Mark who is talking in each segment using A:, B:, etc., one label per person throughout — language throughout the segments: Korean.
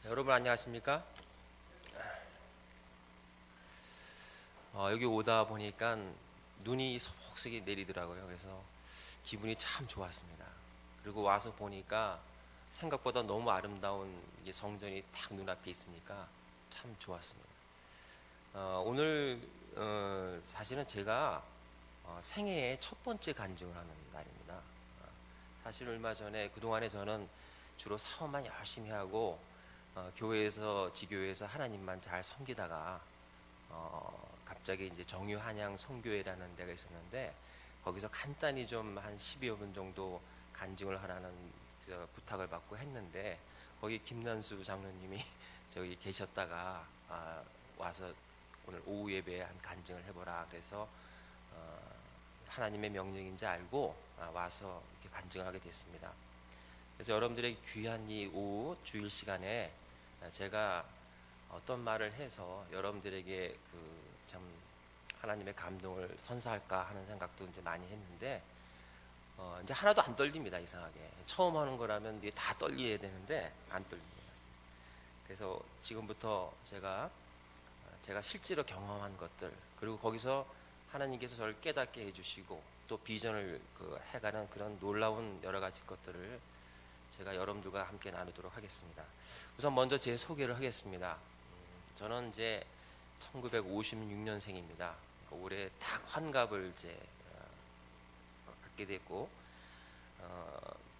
A: 여러분 안녕하십니까? 여기 오다 보니까 눈이 소복하게 내리더라고요. 그래서 기분이 참 좋았습니다. 그리고 와서 보니까 생각보다 너무 아름다운 이게 성전이 딱 눈앞에 있으니까 참 좋았습니다. 오늘 사실은 제가 생애의 첫 번째 간증을 하는 날입니다. 사실 얼마 전에 그동안에 저는 주로 사업만 열심히 하고 교회에서 지교회에서 하나님만 잘 섬기다가 갑자기 이제 정유한양 선교회라는 데가 있었는데 거기서 간단히 좀 한 12여 분 정도 간증을 하라는 부탁을 받고 했는데 거기 김난수 장로님이 저기 계셨다가 와서 오늘 오후 예배에 한 간증을 해보라 그래서 하나님의 명령인지 알고 와서 이렇게 간증을 하게 됐습니다. 그래서 여러분들의 귀한 이 오후 주일 시간에 제가 어떤 말을 해서 여러분들에게 그 참 하나님의 감동을 선사할까 하는 생각도 이제 많이 했는데 이제 하나도 안 떨립니다. 이상하게 처음 하는 거라면 이게 다 떨려야 되는데 안 떨립니다. 그래서 지금부터 제가 실제로 경험한 것들 그리고 거기서 하나님께서 저를 깨닫게 해주시고 또 비전을 해가는 그런 놀라운 여러 가지 것들을 제가 여러분들과 함께 나누도록 하겠습니다. 우선 먼저 제 소개를 하겠습니다. 저는 이제 1956년생입니다. 올해 딱 환갑을 이제 갖게 됐고,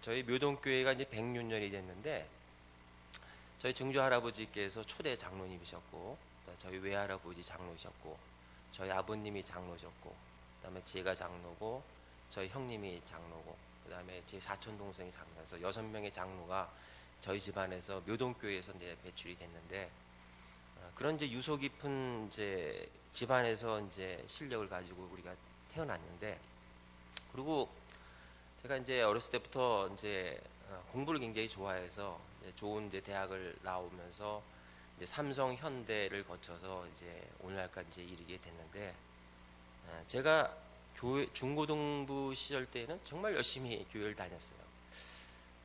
A: 저희 묘동교회가 이제 106년이 됐는데, 저희 증조 할아버지께서 초대 장로님이셨고, 저희 외할아버지 장로이셨고, 저희 아버님이 장로셨고, 그다음에 제가 장로고, 저희 형님이 장로고, 그다음에 제 사촌 동생이 장로여서 6명의 장로가 저희 집안에서 묘동교회에서 이제 배출이 됐는데 그런 이제 유서 깊은 이제 집안에서 이제 실력을 가지고 우리가 태어났는데 그리고 제가 이제 어렸을 때부터 이제 공부를 굉장히 좋아해서 이제 좋은 이제 대학을 나오면서 이제 삼성 현대를 거쳐서 이제 오늘날까지 이제 이르게 됐는데 제가 교회 중고등부 시절 때는 정말 열심히 교회를 다녔어요.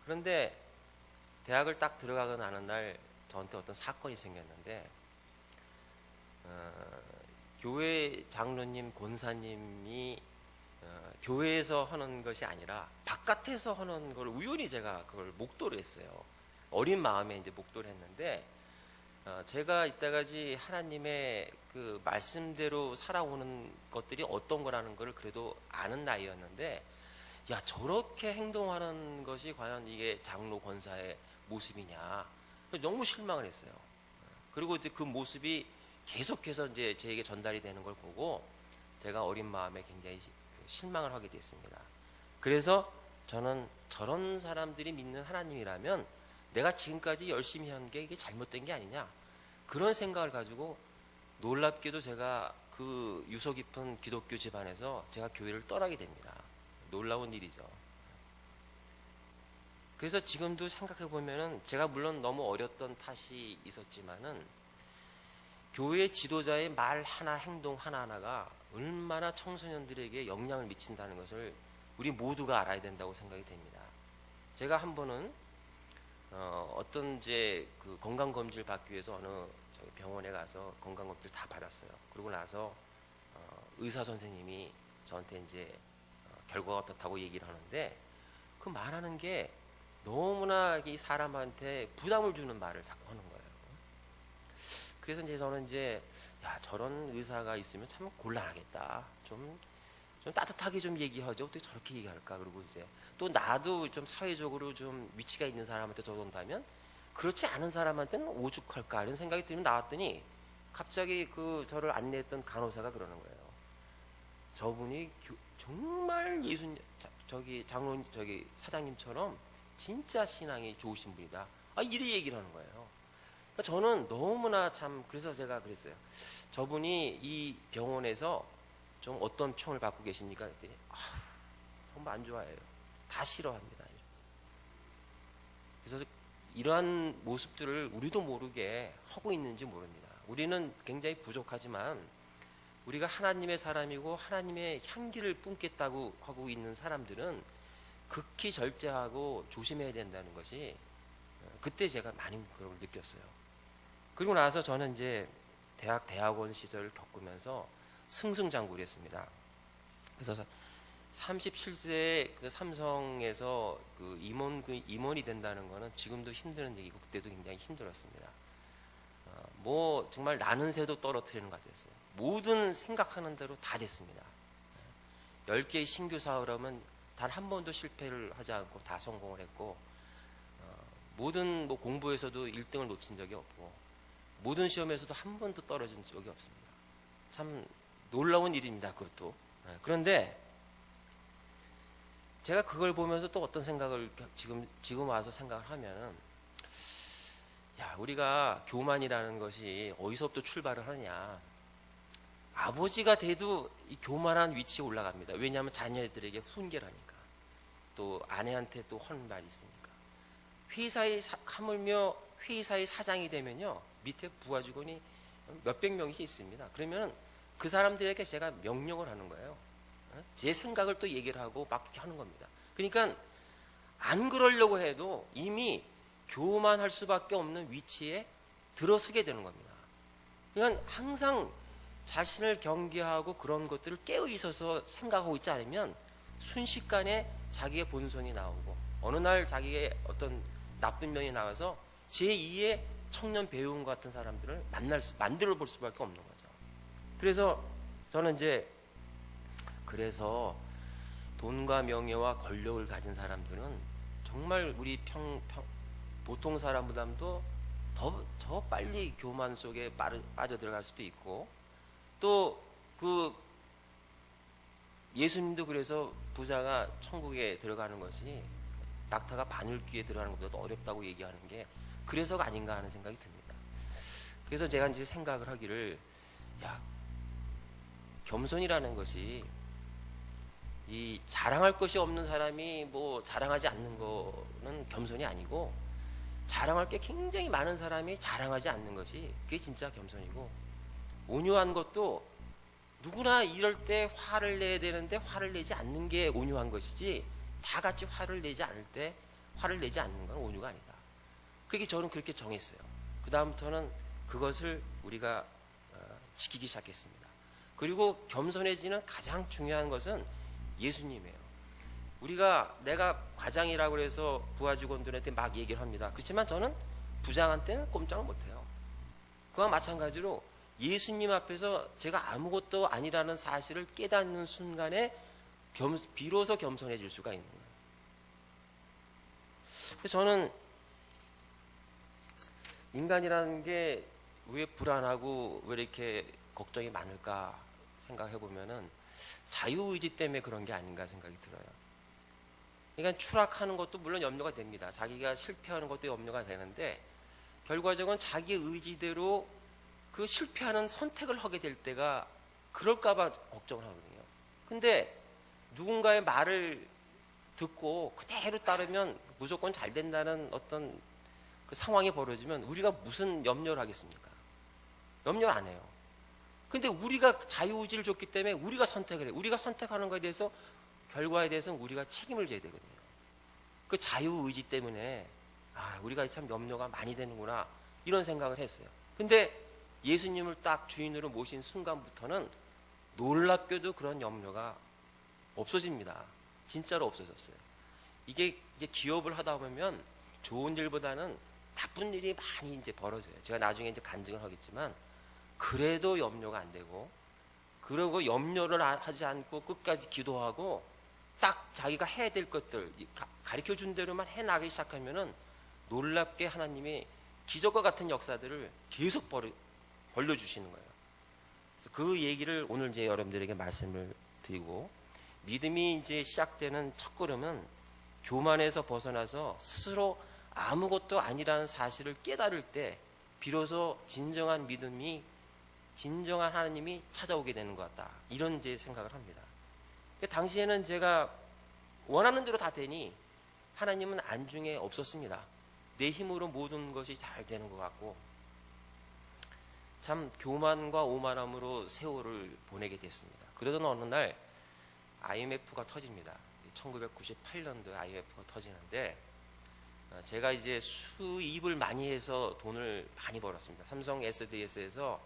A: 그런데 대학을 딱 들어가고 나는 날 저한테 어떤 사건이 생겼는데 교회 장로님, 권사님이 교회에서 하는 것이 아니라 바깥에서 하는 걸 우연히 제가 그걸 목도를 했어요. 어린 마음에 이제 목도를 했는데 제가 이때까지 하나님의 그 말씀대로 살아오는 것들이 어떤 거라는 걸 그래도 아는 나이였는데 야 저렇게 행동하는 것이 과연 이게 장로 권사의 모습이냐 너무 실망을 했어요. 그리고 이제 그 모습이 계속해서 이제 저에게 전달이 되는 걸 보고 제가 어린 마음에 굉장히 실망을 하게 됐습니다. 그래서 저는 저런 사람들이 믿는 하나님이라면 내가 지금까지 열심히 한 게 이게 잘못된 게 아니냐 그런 생각을 가지고 놀랍게도 제가 그 유서 깊은 기독교 집안에서 제가 교회를 떠나게 됩니다. 놀라운 일이죠. 그래서 지금도 생각해 보면은 제가 물론 너무 어렸던 탓이 있었지만은 교회 지도자의 말 하나 행동 하나하나가 얼마나 청소년들에게 영향을 미친다는 것을 우리 모두가 알아야 된다고 생각이 됩니다. 제가 한 번은 어떤 이제 그 건강검진을 받기 위해서 어느 병원에 가서 건강검진을 다 받았어요. 그러고 나서 의사 선생님이 저한테 이제 결과가 어떻다고 얘기를 하는데 그 말하는 게 너무나 이 사람한테 부담을 주는 말을 자꾸 하는 거예요. 그래서 이제 저는 이제 야 저런 의사가 있으면 참 곤란하겠다. 좀 따뜻하게 좀 얘기하죠. 어떻게 저렇게 얘기할까? 그리고 이제 또 나도 좀 사회적으로 좀 위치가 있는 사람한테 저런다면 그렇지 않은 사람한테는 오죽할까 이런 생각이 들면 나왔더니 갑자기 그 저를 안내했던 간호사가 그러는 거예요. 저분이 정말 장로 사장님처럼 진짜 신앙이 좋으신 분이다. 이래 얘기를 하는 거예요. 그러니까 저는 너무나 참 그래서 제가 그랬어요. 저분이 이 병원에서 좀 어떤 평을 받고 계십니까? 그랬더니 정말 안 좋아해요. 다 싫어합니다. 그래서 이러한 모습들을 우리도 모르게 하고 있는지 모릅니다. 우리는 굉장히 부족하지만 우리가 하나님의 사람이고 하나님의 향기를 뿜겠다고 하고 있는 사람들은 극히 절제하고 조심해야 된다는 것이 그때 제가 많이 그걸 느꼈어요. 그리고 나서 저는 이제 대학원 시절을 겪으면서 승승장구했습니다. 그래서 37세에 그 삼성에서 그 임원이 된다는 거는 지금도 힘든 얘기고 그때도 굉장히 힘들었습니다. 뭐 정말 나는 새도 떨어뜨리는 것 같았어요. 모든 생각하는 대로 다 됐습니다. 10개의 신규 사업을 하면 단 한 번도 실패를 하지 않고 다 성공을 했고, 모든 뭐 공부에서도 1등을 놓친 적이 없고, 모든 시험에서도 한 번도 떨어진 적이 없습니다. 참 놀라운 일입니다, 그것도. 그런데 제가 그걸 보면서 또 어떤 생각을 지금 와서 생각을 하면은, 야, 우리가 교만이라는 것이 어디서부터 출발을 하냐. 아버지가 돼도 이 교만한 위치에 올라갑니다. 왜냐하면 자녀들에게 훈계를 하니까. 또 아내한테 또 하는 말이 있으니까. 하물며 회사의 사장이 되면요, 밑에 부하 직원이 몇백 명이 있습니다. 그러면 그 사람들에게 제가 명령을 하는 거예요. 제 생각을 또 얘기를 하고 막 이렇게 하는 겁니다. 그러니까 안 그러려고 해도 이미 교만할 수밖에 없는 위치에 들어서게 되는 겁니다. 그러니까 항상 자신을 경계하고 그런 것들을 깨어 있어서 생각하고 있지 않으면 순식간에 자기의 본성이 나오고 어느 날 자기의 어떤 나쁜 면이 나와서 제2의 청년 배우원 같은 사람들을 만들어 볼 수밖에 없는 거죠. 그래서 저는 이제 그래서 돈과 명예와 권력을 가진 사람들은 정말 우리 보통 사람보다도 더 빨리 교만 속에 빠져들어갈 수도 있고, 또 그 예수님도 그래서 부자가 천국에 들어가는 것이 낙타가 바늘귀에 들어가는 것보다 더 어렵다고 얘기하는 게 그래서가 아닌가 하는 생각이 듭니다. 그래서 제가 이제 생각을 하기를, 야, 겸손이라는 것이 이 자랑할 것이 없는 사람이 뭐 자랑하지 않는 거는 겸손이 아니고, 자랑할 게 굉장히 많은 사람이 자랑하지 않는 것이 그게 진짜 겸손이고, 온유한 것도 누구나 이럴 때 화를 내야 되는데 화를 내지 않는 게 온유한 것이지, 다 같이 화를 내지 않을 때 화를 내지 않는 건 온유가 아니다. 그게 저는 그렇게 정했어요. 그 다음부터는 그것을 우리가 지키기 시작했습니다. 그리고 겸손해지는 가장 중요한 것은 예수님이에요. 내가 과장이라고 해서 부하 직원들한테 막 얘기를 합니다. 그렇지만 저는 부장한테는 꼼짝을 못해요. 그와 마찬가지로 예수님 앞에서 제가 아무것도 아니라는 사실을 깨닫는 순간에 비로소 겸손해질 수가 있는 거예요. 그래서 저는 인간이라는 게 왜 불안하고 왜 이렇게 걱정이 많을까 생각해 보면은 자유의지 때문에 그런 게 아닌가 생각이 들어요. 그러니까 추락하는 것도 물론 염려가 됩니다. 자기가 실패하는 것도 염려가 되는데, 결과적으로 자기 의지대로 그 실패하는 선택을 하게 될 때가 그럴까봐 걱정을 하거든요. 근데 누군가의 말을 듣고 그대로 따르면 무조건 잘 된다는 어떤 그 상황이 벌어지면 우리가 무슨 염려를 하겠습니까? 염려를 안 해요. 근데 우리가 자유의지를 줬기 때문에 우리가 선택을 해요. 우리가 선택하는 것에 대해서, 결과에 대해서는 우리가 책임을 져야 되거든요. 그 자유의지 때문에 우리가 참 염려가 많이 되는구나 이런 생각을 했어요. 근데 예수님을 딱 주인으로 모신 순간부터는 놀랍게도 그런 염려가 없어집니다. 진짜로 없어졌어요. 이게 이제 기업을 하다 보면 좋은 일보다는 나쁜 일이 많이 이제 벌어져요. 제가 나중에 이제 간증을 하겠지만, 그래도 염려가 안 되고, 그리고 염려를 하지 않고 끝까지 기도하고 딱 자기가 해야 될 것들 가르쳐 준 대로만 해 나가기 시작하면은 놀랍게 하나님이 기적과 같은 역사들을 계속 벌려주시는 거예요. 그래서 그 얘기를 오늘 이제 여러분들에게 말씀을 드리고, 믿음이 이제 시작되는 첫 걸음은 교만에서 벗어나서 스스로 아무것도 아니라는 사실을 깨달을 때 비로소 진정한 믿음이, 진정한 하나님이 찾아오게 되는 것 같다. 이런 제 생각을 합니다. 당시에는 제가 원하는 대로 다 되니 하나님은 안중에 없었습니다. 내 힘으로 모든 것이 잘 되는 것 같고, 참 교만과 오만함으로 세월을 보내게 됐습니다. 그러던 어느 날 IMF가 터집니다. 1998년도에 IMF가 터지는데, 제가 이제 수입을 많이 해서 돈을 많이 벌었습니다. 삼성 SDS에서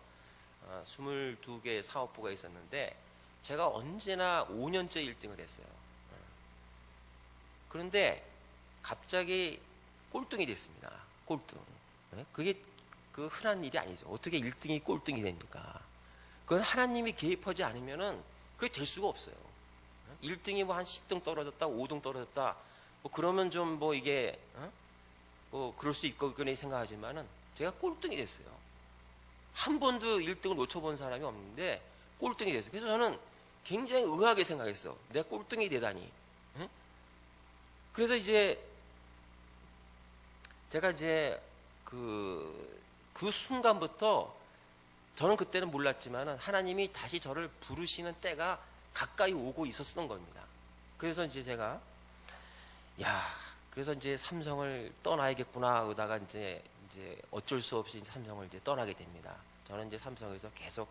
A: 22개 사업부가 있었는데 제가 언제나 5년째 1등을 했어요. 그런데 갑자기 꼴등이 됐습니다. 꼴등. 그게 그 흔한 일이 아니죠. 어떻게 1등이 꼴등이 됩니까? 그건 하나님이 개입하지 않으면은 그게 될 수가 없어요. 1등이 뭐 한 10등 떨어졌다, 5등 떨어졌다, 뭐 그러면 좀 뭐 이게 뭐 그럴 수 있거니 생각하지만은 제가 꼴등이 됐어요. 한 번도 1등을 놓쳐본 사람이 없는데 꼴등이 됐어요. 그래서 저는 굉장히 의아하게 생각했어. 내가 꼴등이 되다니. 그래서 이제 제가 이제 그 순간부터 저는 그때는 몰랐지만 하나님이 다시 저를 부르시는 때가 가까이 오고 있었던 겁니다. 그래서 이제 제가 그래서 이제 삼성을 떠나야겠구나 하다가 이제 어쩔 수 없이 삼성을 이제 떠나게 됩니다. 저는 이제 삼성에서 계속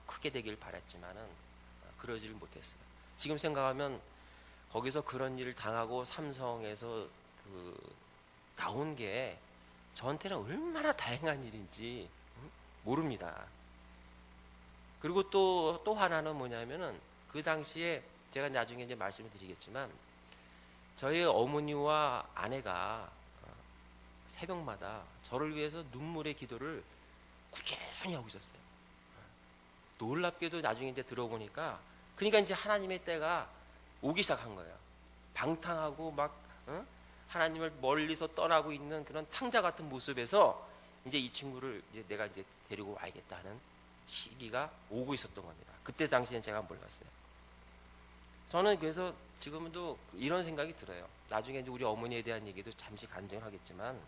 A: 크게 되길 바랐지만은 그러지를 못했어요. 지금 생각하면 거기서 그런 일을 당하고 삼성에서 나온 게 저한테는 얼마나 다행한 일인지 모릅니다. 그리고 또 하나는 뭐냐면은 그 당시에 제가 나중에 이제 말씀을 드리겠지만 저희 어머니와 아내가 새벽마다 저를 위해서 눈물의 기도를 꾸준히 하고 있었어요. 놀랍게도 나중에 이제 들어보니까 그러니까 이제 하나님의 때가 오기 시작한 거예요. 방탕하고 막 하나님을 멀리서 떠나고 있는 그런 탕자 같은 모습에서 이제 이 친구를 이제 내가 이제 데리고 와야겠다는 시기가 오고 있었던 겁니다. 그때 당시엔 제가 몰랐어요. 저는 그래서 지금도 이런 생각이 들어요. 나중에 이제 우리 어머니에 대한 얘기도 잠시 간증을 하겠지만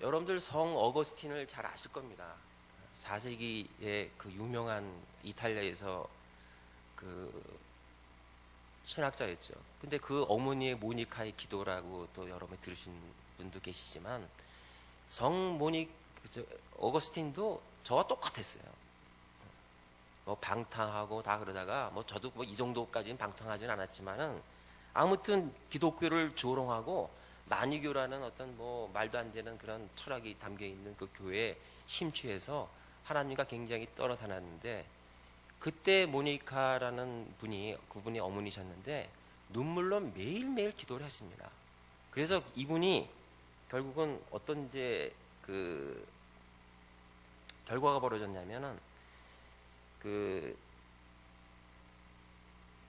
A: 여러분들 성 어거스틴을 잘 아실 겁니다. 4세기의 그 유명한 이탈리아에서 그 신학자였죠. 근데 그 어머니의 모니카의 기도라고 또 여러분이 들으신 분도 계시지만 어거스틴도 저와 똑같았어요. 뭐 방탕하고 다 그러다가 뭐 저도 뭐 이 정도까지는 방탕하지는 않았지만은 아무튼 기독교를 조롱하고 만유교라는 어떤 뭐 말도 안 되는 그런 철학이 담겨 있는 그 교회에 심취해서 하나님과 굉장히 떨어져 놨는데 그때 모니카라는 그분이 어머니셨는데 눈물로 매일매일 기도를 했습니다. 그래서 이분이 결국은 어떤 이제 그 결과가 벌어졌냐면은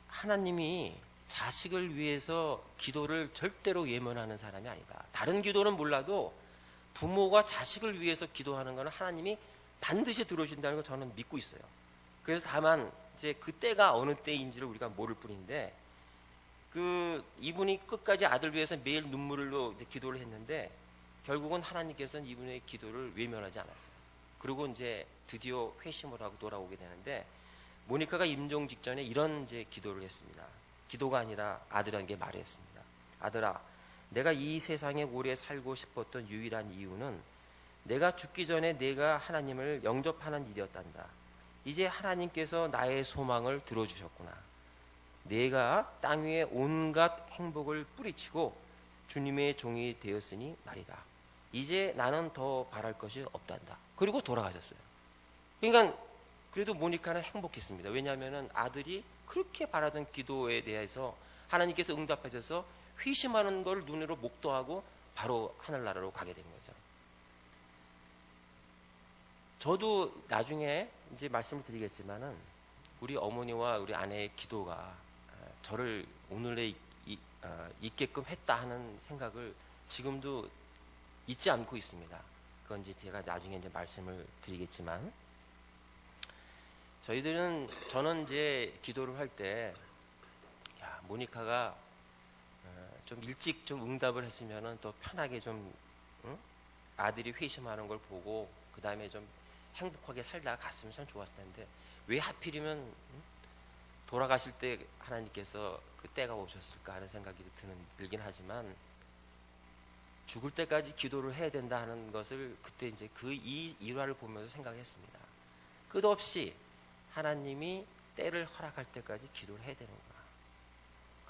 A: 하나님이 자식을 위해서 기도를 절대로 외면하는 사람이 아니다. 다른 기도는 몰라도 부모가 자식을 위해서 기도하는 것은 하나님이 반드시 들어주신다는 걸 저는 믿고 있어요. 그래서 다만 이제 그 때가 어느 때인지를 우리가 모를 뿐인데 이분이 끝까지 아들 위해서 매일 눈물로 이제 기도를 했는데 결국은 하나님께서는 이분의 기도를 외면하지 않았어요. 그리고 이제 드디어 회심을 하고 돌아오게 되는데 모니카가 임종 직전에 이런 이제 기도를 했습니다. 기도가 아니라 아들에게 말을 했습니다. 아들아, 내가 이 세상에 오래 살고 싶었던 유일한 이유는 내가 죽기 전에 내가 하나님을 영접하는 일이었단다. 이제 하나님께서 나의 소망을 들어주셨구나. 내가 땅 위에 온갖 행복을 뿌리치고 주님의 종이 되었으니 말이다. 이제 나는 더 바랄 것이 없단다. 그리고 돌아가셨어요. 그러니까 그래도 모니카는 행복했습니다. 왜냐하면 아들이 그렇게 바라던 기도에 대해서 하나님께서 응답하셔서 회심하는 걸 눈으로 목도하고 바로 하늘나라로 가게 된 거죠. 저도 나중에 이제 말씀을 드리겠지만은 우리 어머니와 우리 아내의 기도가 저를 오늘에 있게끔 했다 하는 생각을 지금도 잊지 않고 있습니다. 그건 이제 제가 나중에 이제 말씀을 드리겠지만 저는 이제 기도를 할 때 모니카가 좀 일찍 좀 응답을 했으면은 더 편하게 좀 아들이 회심하는 걸 보고 그 다음에 좀 행복하게 살다가 갔으면 참 좋았을 텐데 왜 하필이면 돌아가실 때 하나님께서 그 때가 오셨을까 하는 생각이 들긴 하지만 죽을 때까지 기도를 해야 된다 하는 것을 그때 이제 이 일화를 보면서 생각했습니다. 끝없이 하나님이 때를 허락할 때까지 기도를 해야 되는구나.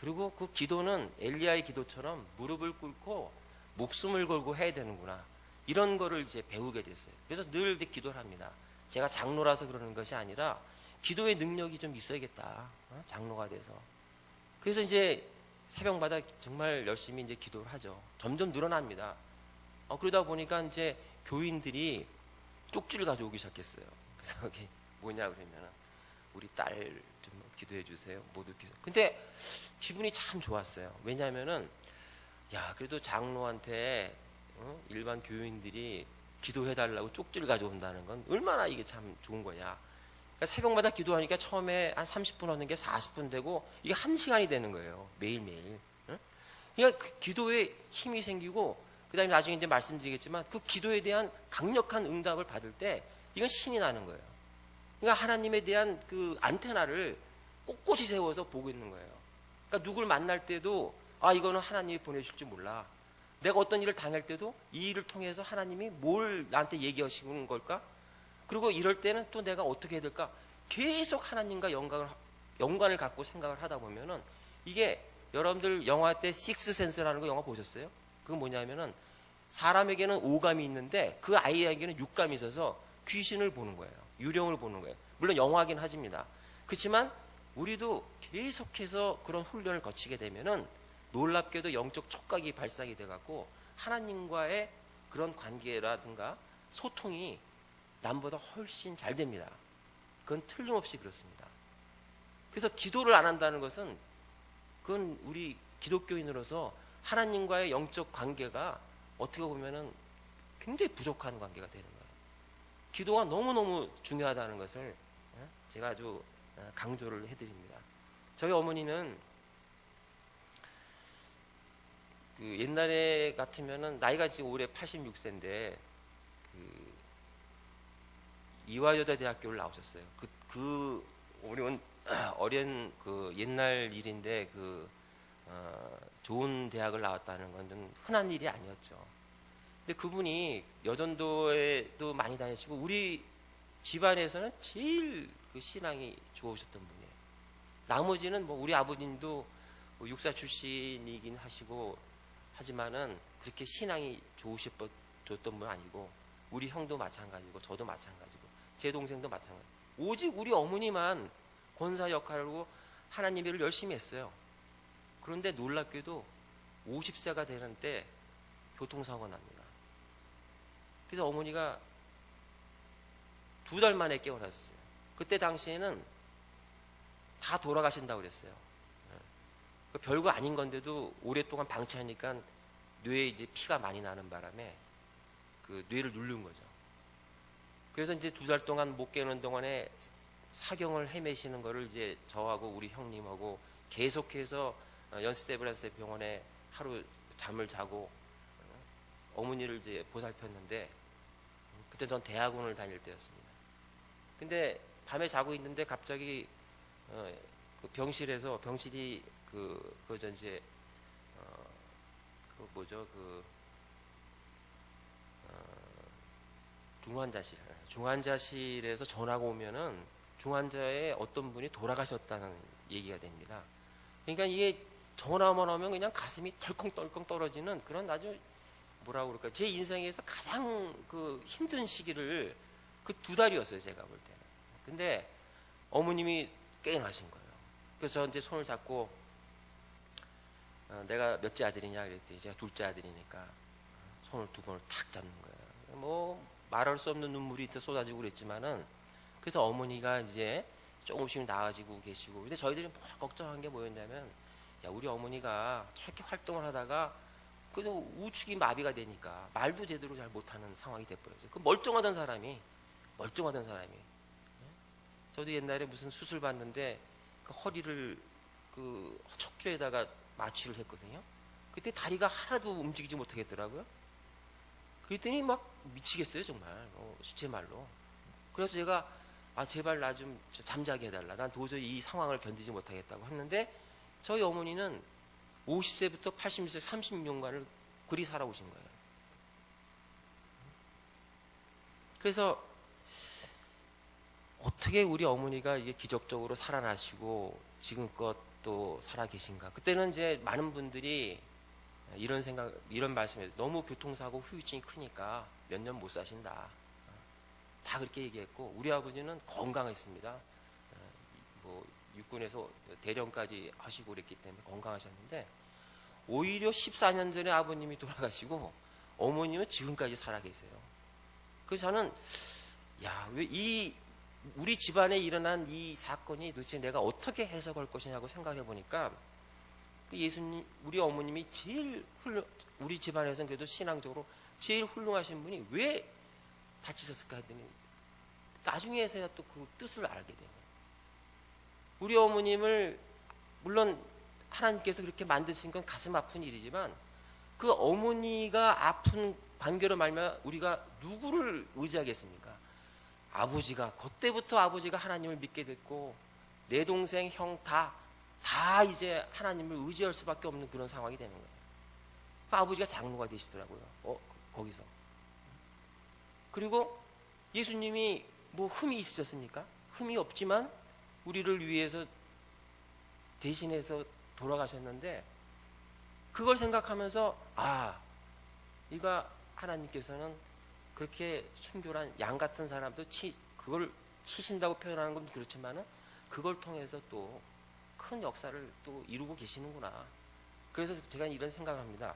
A: 그리고 그 기도는 엘리야의 기도처럼 무릎을 꿇고 목숨을 걸고 해야 되는구나. 이런 거를 이제 배우게 됐어요. 그래서 늘 이제 기도를 합니다. 제가 장로라서 그러는 것이 아니라 기도의 능력이 좀 있어야겠다. 장로가 돼서. 그래서 이제 새벽마다 정말 열심히 이제 기도를 하죠. 점점 늘어납니다. 그러다 보니까 이제 교인들이 쪽지를 가져오기 시작했어요. 그래서 여기 뭐냐 그러면 우리 딸 좀 기도해 주세요. 모두 기도. 근데 기분이 참 좋았어요. 왜냐하면은 야 그래도 장로한테 일반 교인들이 기도해 달라고 쪽지를 가져온다는 건 얼마나 이게 참 좋은 거냐. 그러니까 새벽마다 기도하니까 처음에 한 30분 하는 게 40분 되고 이게 1시간이 되는 거예요. 매일매일. 그러니까 그 기도에 힘이 생기고 그다음에 나중에 이제 말씀드리겠지만 그 기도에 대한 강력한 응답을 받을 때 이건 신이 나는 거예요. 그러니까 하나님에 대한 그 안테나를 꼿꼿이 세워서 보고 있는 거예요. 그러니까 누굴 만날 때도 이거는 하나님이 보내실지 몰라. 내가 어떤 일을 당할 때도 이 일을 통해서 하나님이 뭘 나한테 얘기하시는 걸까? 그리고 이럴 때는 또 내가 어떻게 해야 될까? 계속 하나님과 연관을 갖고 생각을 하다 보면은 이게 여러분들 영화 때 식스센스라는 거 영화 보셨어요? 그건 뭐냐면은 사람에게는 오감이 있는데 그 아이에게는 육감이 있어서 귀신을 보는 거예요. 유령을 보는 거예요. 물론 영화긴 하집니다. 그렇지만 우리도 계속해서 그런 훈련을 거치게 되면은 놀랍게도 영적 촉각이 발상이 돼갖고 하나님과의 그런 관계라든가 소통이 남보다 훨씬 잘 됩니다. 그건 틀림없이 그렇습니다. 그래서 기도를 안 한다는 것은 그건 우리 기독교인으로서 하나님과의 영적 관계가 어떻게 보면은 굉장히 부족한 관계가 되는 거예요. 기도가 너무너무 중요하다는 것을 제가 아주 강조를 해드립니다. 저희 어머니는 그 옛날에 같으면은 나이가 지금 올해 86세인데 그 이화여자대학교를 나오셨어요. 우리 어린 그 옛날 일인데 좋은 대학을 나왔다는 건 좀 흔한 일이 아니었죠. 근데 그분이 여전도에도 많이 다니시고 우리 집안에서는 제일 그 신앙이 좋으셨던 분이에요. 나머지는 뭐 우리 아버님도 뭐 육사 출신이긴 하시고 하지만은 그렇게 신앙이 좋으셨던 분 아니고 우리 형도 마찬가지고 저도 마찬가지고 제 동생도 마찬가지고 오직 우리 어머니만 권사 역할로 하나님 일을 열심히 했어요. 그런데 놀랍게도 50세가 되는 때 교통사고 납니다. 그래서 어머니가 2달 만에 깨어났어요. 그때 당시에는 다 돌아가신다고 그랬어요. 별거 아닌 건데도 오랫동안 방치하니까 뇌에 이제 피가 많이 나는 바람에 그 뇌를 누른 거죠. 그래서 이제 2달 동안 못 깨우는 동안에 사경을 헤매시는 거를 이제 저하고 우리 형님하고 계속해서 연스테브란스 병원에 하루 잠을 자고 어머니를 이제 보살폈는데 그때 전 대학원을 다닐 때였습니다. 근데 밤에 자고 있는데 갑자기 그 병실이 그저 이제 중환자실에서 전화가 오면은 중환자의 어떤 분이 돌아가셨다는 얘기가 됩니다. 그러니까 이게 전화만 오면 그냥 가슴이 덜컹덜컹 떨어지는 그런 아주 뭐라고 그럴까 제 인생에서 가장 그 힘든 시기를 그 2달이었어요 제가 볼 때는. 근데 어머님이 깨어나신 거예요. 그래서 저 이제 손을 잡고 내가 몇째 아들이냐 그랬더니 제가 둘째 아들이니까 손을 2번을 탁 잡는 거예요. 뭐 말할 수 없는 눈물이 쏟아지고 그랬지만은 그래서 어머니가 이제 조금씩 나아지고 계시고 근데 저희들이 뭘 걱정한 게 뭐였냐면 야 우리 어머니가 저렇게 활동을 하다가 그래도 우측이 마비가 되니까 말도 제대로 잘 못하는 상황이 돼버렸어요. 그 멀쩡하던 사람이 저도 옛날에 무슨 수술 받는데 그 허리를 그 척추에다가 마취를 했거든요. 그때 다리가 하나도 움직이지 못하겠더라고요. 그랬더니 막 미치겠어요 정말 제 말로. 그래서 제가 제발 나 좀 잠자게 해달라. 난 도저히 이 상황을 견디지 못하겠다고 했는데 저희 어머니는 50세부터 80세 36년간을 그리 살아오신 거예요. 그래서 어떻게 우리 어머니가 이게 기적적으로 살아나시고 지금껏 또 살아 계신가. 그때는 이제 많은 분들이 이런 말씀을 해요. 너무 교통사고 후유증이 크니까 몇 년 못 사신다. 다 그렇게 얘기했고, 우리 아버지는 건강했습니다. 뭐 육군에서 대령까지 하시고 그랬기 때문에 건강하셨는데, 오히려 14년 전에 아버님이 돌아가시고 어머님은 지금까지 살아 계세요. 그래서 저는 왜 우리 집안에 일어난 이 사건이 도대체 내가 어떻게 해석할 것이냐고 생각해 보니까, 예수님, 우리 어머님이 우리 집안에서는 그래도 신앙적으로 제일 훌륭하신 분이 왜 다치셨을까 했더니 나중에서야 또 그 뜻을 알게 되네요. 우리 어머님을 물론 하나님께서 그렇게 만드신 건 가슴 아픈 일이지만, 그 어머니가 아픈 관계로 말미암아 우리가 누구를 의지하겠습니까? 아버지가, 그때부터 아버지가 하나님을 믿게 됐고, 내 동생, 형 다 이제 하나님을 의지할 수밖에 없는 그런 상황이 되는 거예요. 아버지가 장로가 되시더라고요. 거기서. 그리고 예수님이 뭐 흠이 있으셨습니까? 흠이 없지만 우리를 위해서 대신해서 돌아가셨는데, 그걸 생각하면서 이거 하나님께서는 그렇게 순결한 양 같은 사람도 그걸 치신다고 표현하는 건 그렇지만은 그걸 통해서 또 큰 역사를 또 이루고 계시는구나. 그래서 제가 이런 생각을 합니다.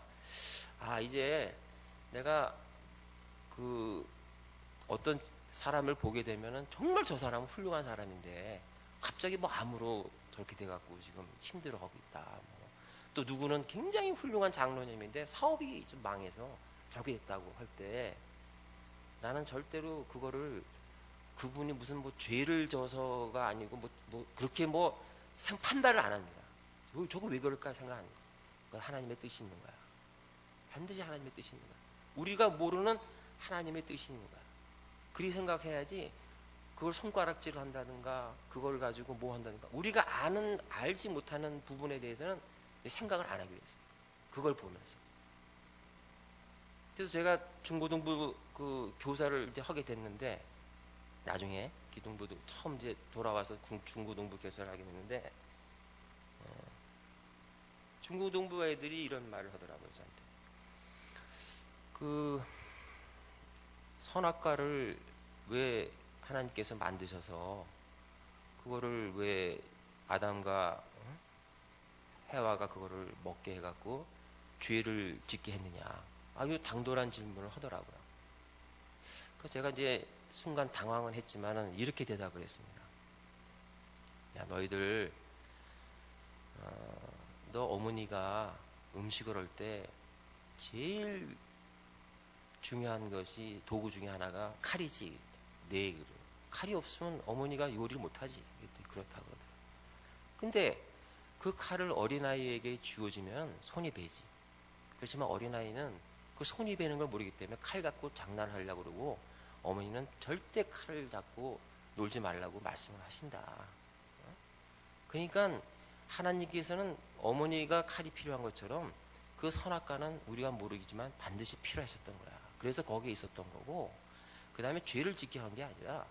A: 이제 내가 어떤 사람을 보게 되면은 정말 저 사람은 훌륭한 사람인데 갑자기 뭐 암으로 저렇게 돼갖고 지금 힘들어하고 있다. 또 누구는 굉장히 훌륭한 장로님인데 사업이 좀 망해서 저렇게 됐다고 할 때, 나는 절대로 그분이 무슨 뭐 죄를 져서가 아니고 그렇게 판단을 안 합니다. 저거 왜 그럴까 생각하는 거야. 그건 하나님의 뜻이 있는 거야. 반드시 하나님의 뜻이 있는 거야. 우리가 모르는 하나님의 뜻이 있는 거야. 그리 생각해야지 그걸 손가락질을 한다든가 그걸 가지고 뭐 한다든가, 우리가 알지 못하는 부분에 대해서는 생각을 안 하기로 했어요. 그걸 보면서. 그래서 제가 중고등부 교사를 이제 하게 됐는데, 나중에 기둥부도 처음 이제 돌아와서 중고등부 교사를 하게 됐는데, 중고등부 애들이 이런 말을 하더라고요, 저한테. 선악과를 왜 하나님께서 만드셔서 그거를 왜 아담과 해와가 그거를 먹게 해갖고 죄를 짓게 했느냐. 아주 당돌한 질문을 하더라고요. 그래서 제가 이제 순간 당황은 했지만은 이렇게 대답을 했습니다. 너희들, 너 어머니가 음식을 할 때 제일 중요한 것이, 도구 중에 하나가 칼이지. 칼이 없으면 어머니가 요리를 못하지. 그렇다고 그러더라고요. 근데 그 칼을 어린아이에게 쥐어주면 손이 베지. 그렇지만 어린아이는 그 손이 베는 걸 모르기 때문에 칼 갖고 장난을 하려고 그러고, 어머니는 절대 칼을 잡고 놀지 말라고 말씀을 하신다. 그러니까 하나님께서는 어머니가 칼이 필요한 것처럼 그 선악과는 우리가 모르겠지만 반드시 필요하셨던 거야. 그래서 거기에 있었던 거고, 그 다음에 죄를 짓게 한 게 아니라,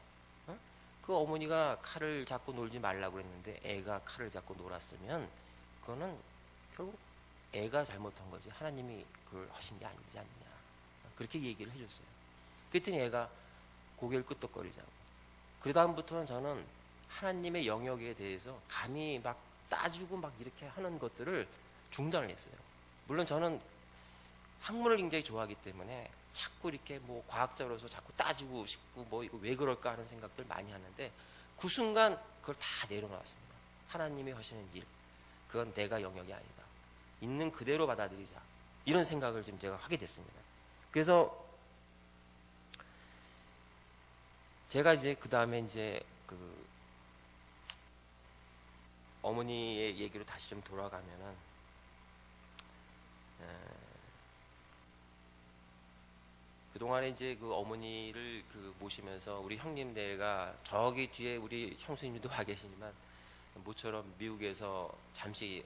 A: 그 어머니가 칼을 잡고 놀지 말라고 했는데 애가 칼을 잡고 놀았으면 그거는 결국 애가 잘못한 거지 하나님이 그걸 하신 게 아니지 않느냐. 그렇게 얘기를 해줬어요. 그랬더니 애가 고개를 끄덕거리자고. 그 다음부터는 저는 하나님의 영역에 대해서 감히 막 따지고 막 이렇게 하는 것들을 중단을 했어요. 물론 저는 학문을 굉장히 좋아하기 때문에 자꾸 이렇게 뭐 과학자로서 자꾸 따지고 싶고 뭐 이거 왜 그럴까 하는 생각들 많이 하는데, 그 순간 그걸 다 내려놓았습니다. 하나님이 하시는 일, 그건 내가 영역이 아니다. 있는 그대로 받아들이자. 이런 생각을 지금 제가 하게 됐습니다. 그래서 제가 이제 그 다음에 이제 어머니의 얘기로 다시 좀 돌아가면은, 그동안에 이제 그 어머니를 모시면서 우리 형님네가 저기 뒤에 우리 형수님도 와 계시지만 모처럼 미국에서 잠시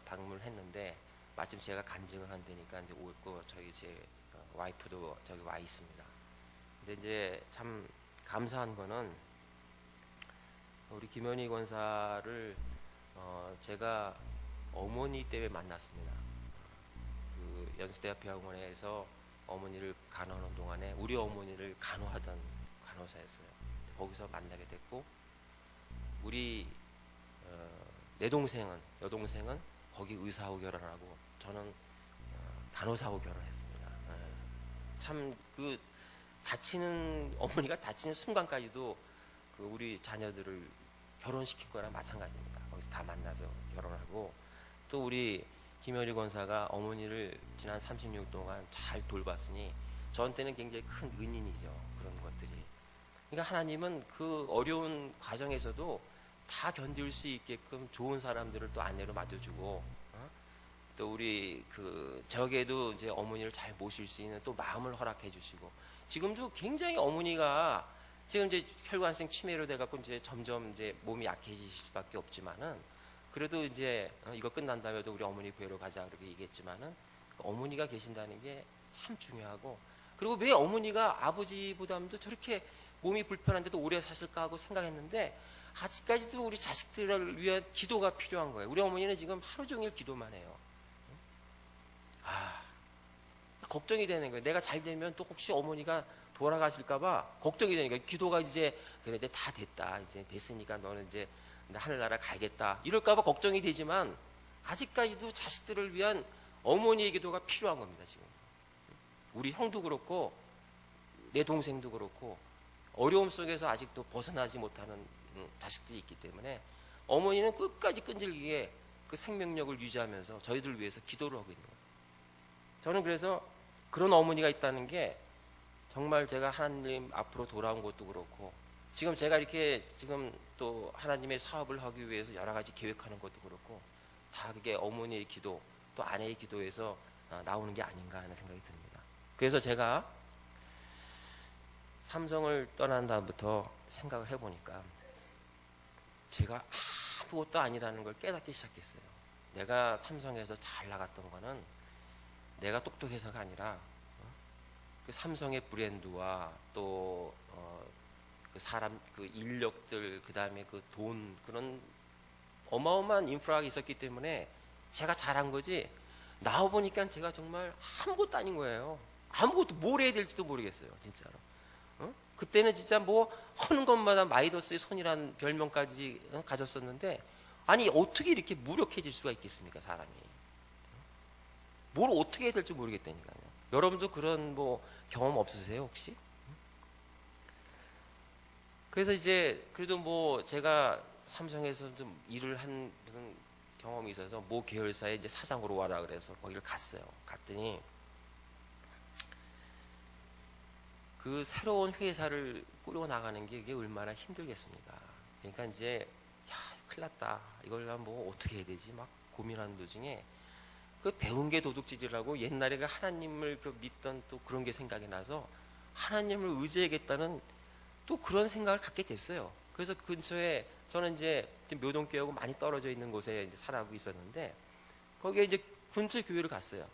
A: 방문을 했는데, 마침 제가 간증을 한다니까 이제 오고, 저희 제 와이프도 저기 와 있습니다. 근데 이제 참 감사한 거는 우리 김현희 권사를 제가 어머니 때문에 만났습니다. 그 연수대학병원에서 어머니를 간호하는 동안에 우리 어머니를 간호하던 간호사였어요. 거기서 만나게 됐고, 내 동생은, 여동생은 거기 의사하고 결혼하고, 저는 간호사하고 결혼했습니다. 참 어머니가 다치는 순간까지도 그 우리 자녀들을 결혼시킬 거랑 마찬가지입니다. 거기서 다 만나서 결혼하고, 또 우리 김현희 권사가 어머니를 지난 36년 동안 잘 돌봤으니 저한테는 굉장히 큰 은인이죠. 그런 것들이. 그러니까 하나님은 그 어려운 과정에서도 다 견딜 수 있게끔 좋은 사람들을 또 아내로 맡겨주고, 또 우리 저에게도 이제 어머니를 잘 모실 수 있는 또 마음을 허락해 주시고, 지금도 굉장히 어머니가 지금 이제 혈관성 치매로 돼갖고 이제 점점 이제 몸이 약해지실 수밖에 없지만은, 그래도 이제 이거 끝난 다음에도 우리 어머니 뵈러 가자 그렇게 얘기했지만은, 어머니가 계신다는 게 참 중요하고, 그리고 왜 어머니가 아버지보다도 저렇게 몸이 불편한데도 오래 사실까 하고 생각했는데, 아직까지도 우리 자식들을 위한 기도가 필요한 거예요. 우리 어머니는 지금 하루 종일 기도만 해요. 걱정이 되는 거예요. 내가 잘 되면 또 혹시 어머니가 돌아가실까봐 걱정이 되니까, 기도가 이제 그래 다 됐다, 이제 됐으니까 너는 이제 하늘나라 가야겠다 이럴까봐 걱정이 되지만, 아직까지도 자식들을 위한 어머니의 기도가 필요한 겁니다. 지금 우리 형도 그렇고 내 동생도 그렇고 어려움 속에서 아직도 벗어나지 못하는 자식들이 있기 때문에, 어머니는 끝까지 끈질기게 그 생명력을 유지하면서 저희들을 위해서 기도를 하고 있는 거예요. 저는 그래서 그런 어머니가 있다는 게, 정말 제가 하나님 앞으로 돌아온 것도 그렇고, 지금 제가 이렇게 지금 또 하나님의 사업을 하기 위해서 여러 가지 계획하는 것도 그렇고, 다 그게 어머니의 기도 또 아내의 기도에서 나오는 게 아닌가 하는 생각이 듭니다. 그래서 제가 삼성을 떠난 다음부터 생각을 해보니까 제가 아무것도 아니라는 걸 깨닫기 시작했어요. 내가 삼성에서 잘 나갔던 거는 내가 똑똑해서가 아니라 그 삼성의 브랜드와 또 그 사람, 그 인력들, 그 다음에 그 돈, 그런 어마어마한 인프라가 있었기 때문에 제가 잘한 거지, 나와보니까 제가 정말 아무것도 아닌 거예요. 아무것도 뭘 해야 될지도 모르겠어요, 진짜로. 그때는 진짜 뭐 하는 것마다 마이더스의 손이라는 별명까지 가졌었는데, 아니 어떻게 이렇게 무력해질 수가 있겠습니까, 사람이. 뭘 어떻게 해야 될지 모르겠다니까요. 여러분도 그런 뭐 경험 없으세요, 혹시? 그래서 이제 그래도 뭐 제가 삼성에서 좀 일을 한 무슨 경험이 있어서 모 계열사에 이제 사장으로 와라 그래서 거기를 갔어요. 갔더니 그 새로운 회사를 꾸려 나가는 게 이게 얼마나 힘들겠습니까? 그러니까 이제 큰일 났다, 이걸 뭐 어떻게 해야 되지 막 고민하는 도중에, 그 배운 게 도둑질이라고 옛날에 그 하나님을 믿던 또 그런 게 생각이 나서 하나님을 의지하겠다는 또 그런 생각을 갖게 됐어요. 그래서 근처에 저는 이제 묘동교회하고 많이 떨어져 있는 곳에 이제 살아가고 있었는데, 거기에 이제 근처 교회를 갔어요.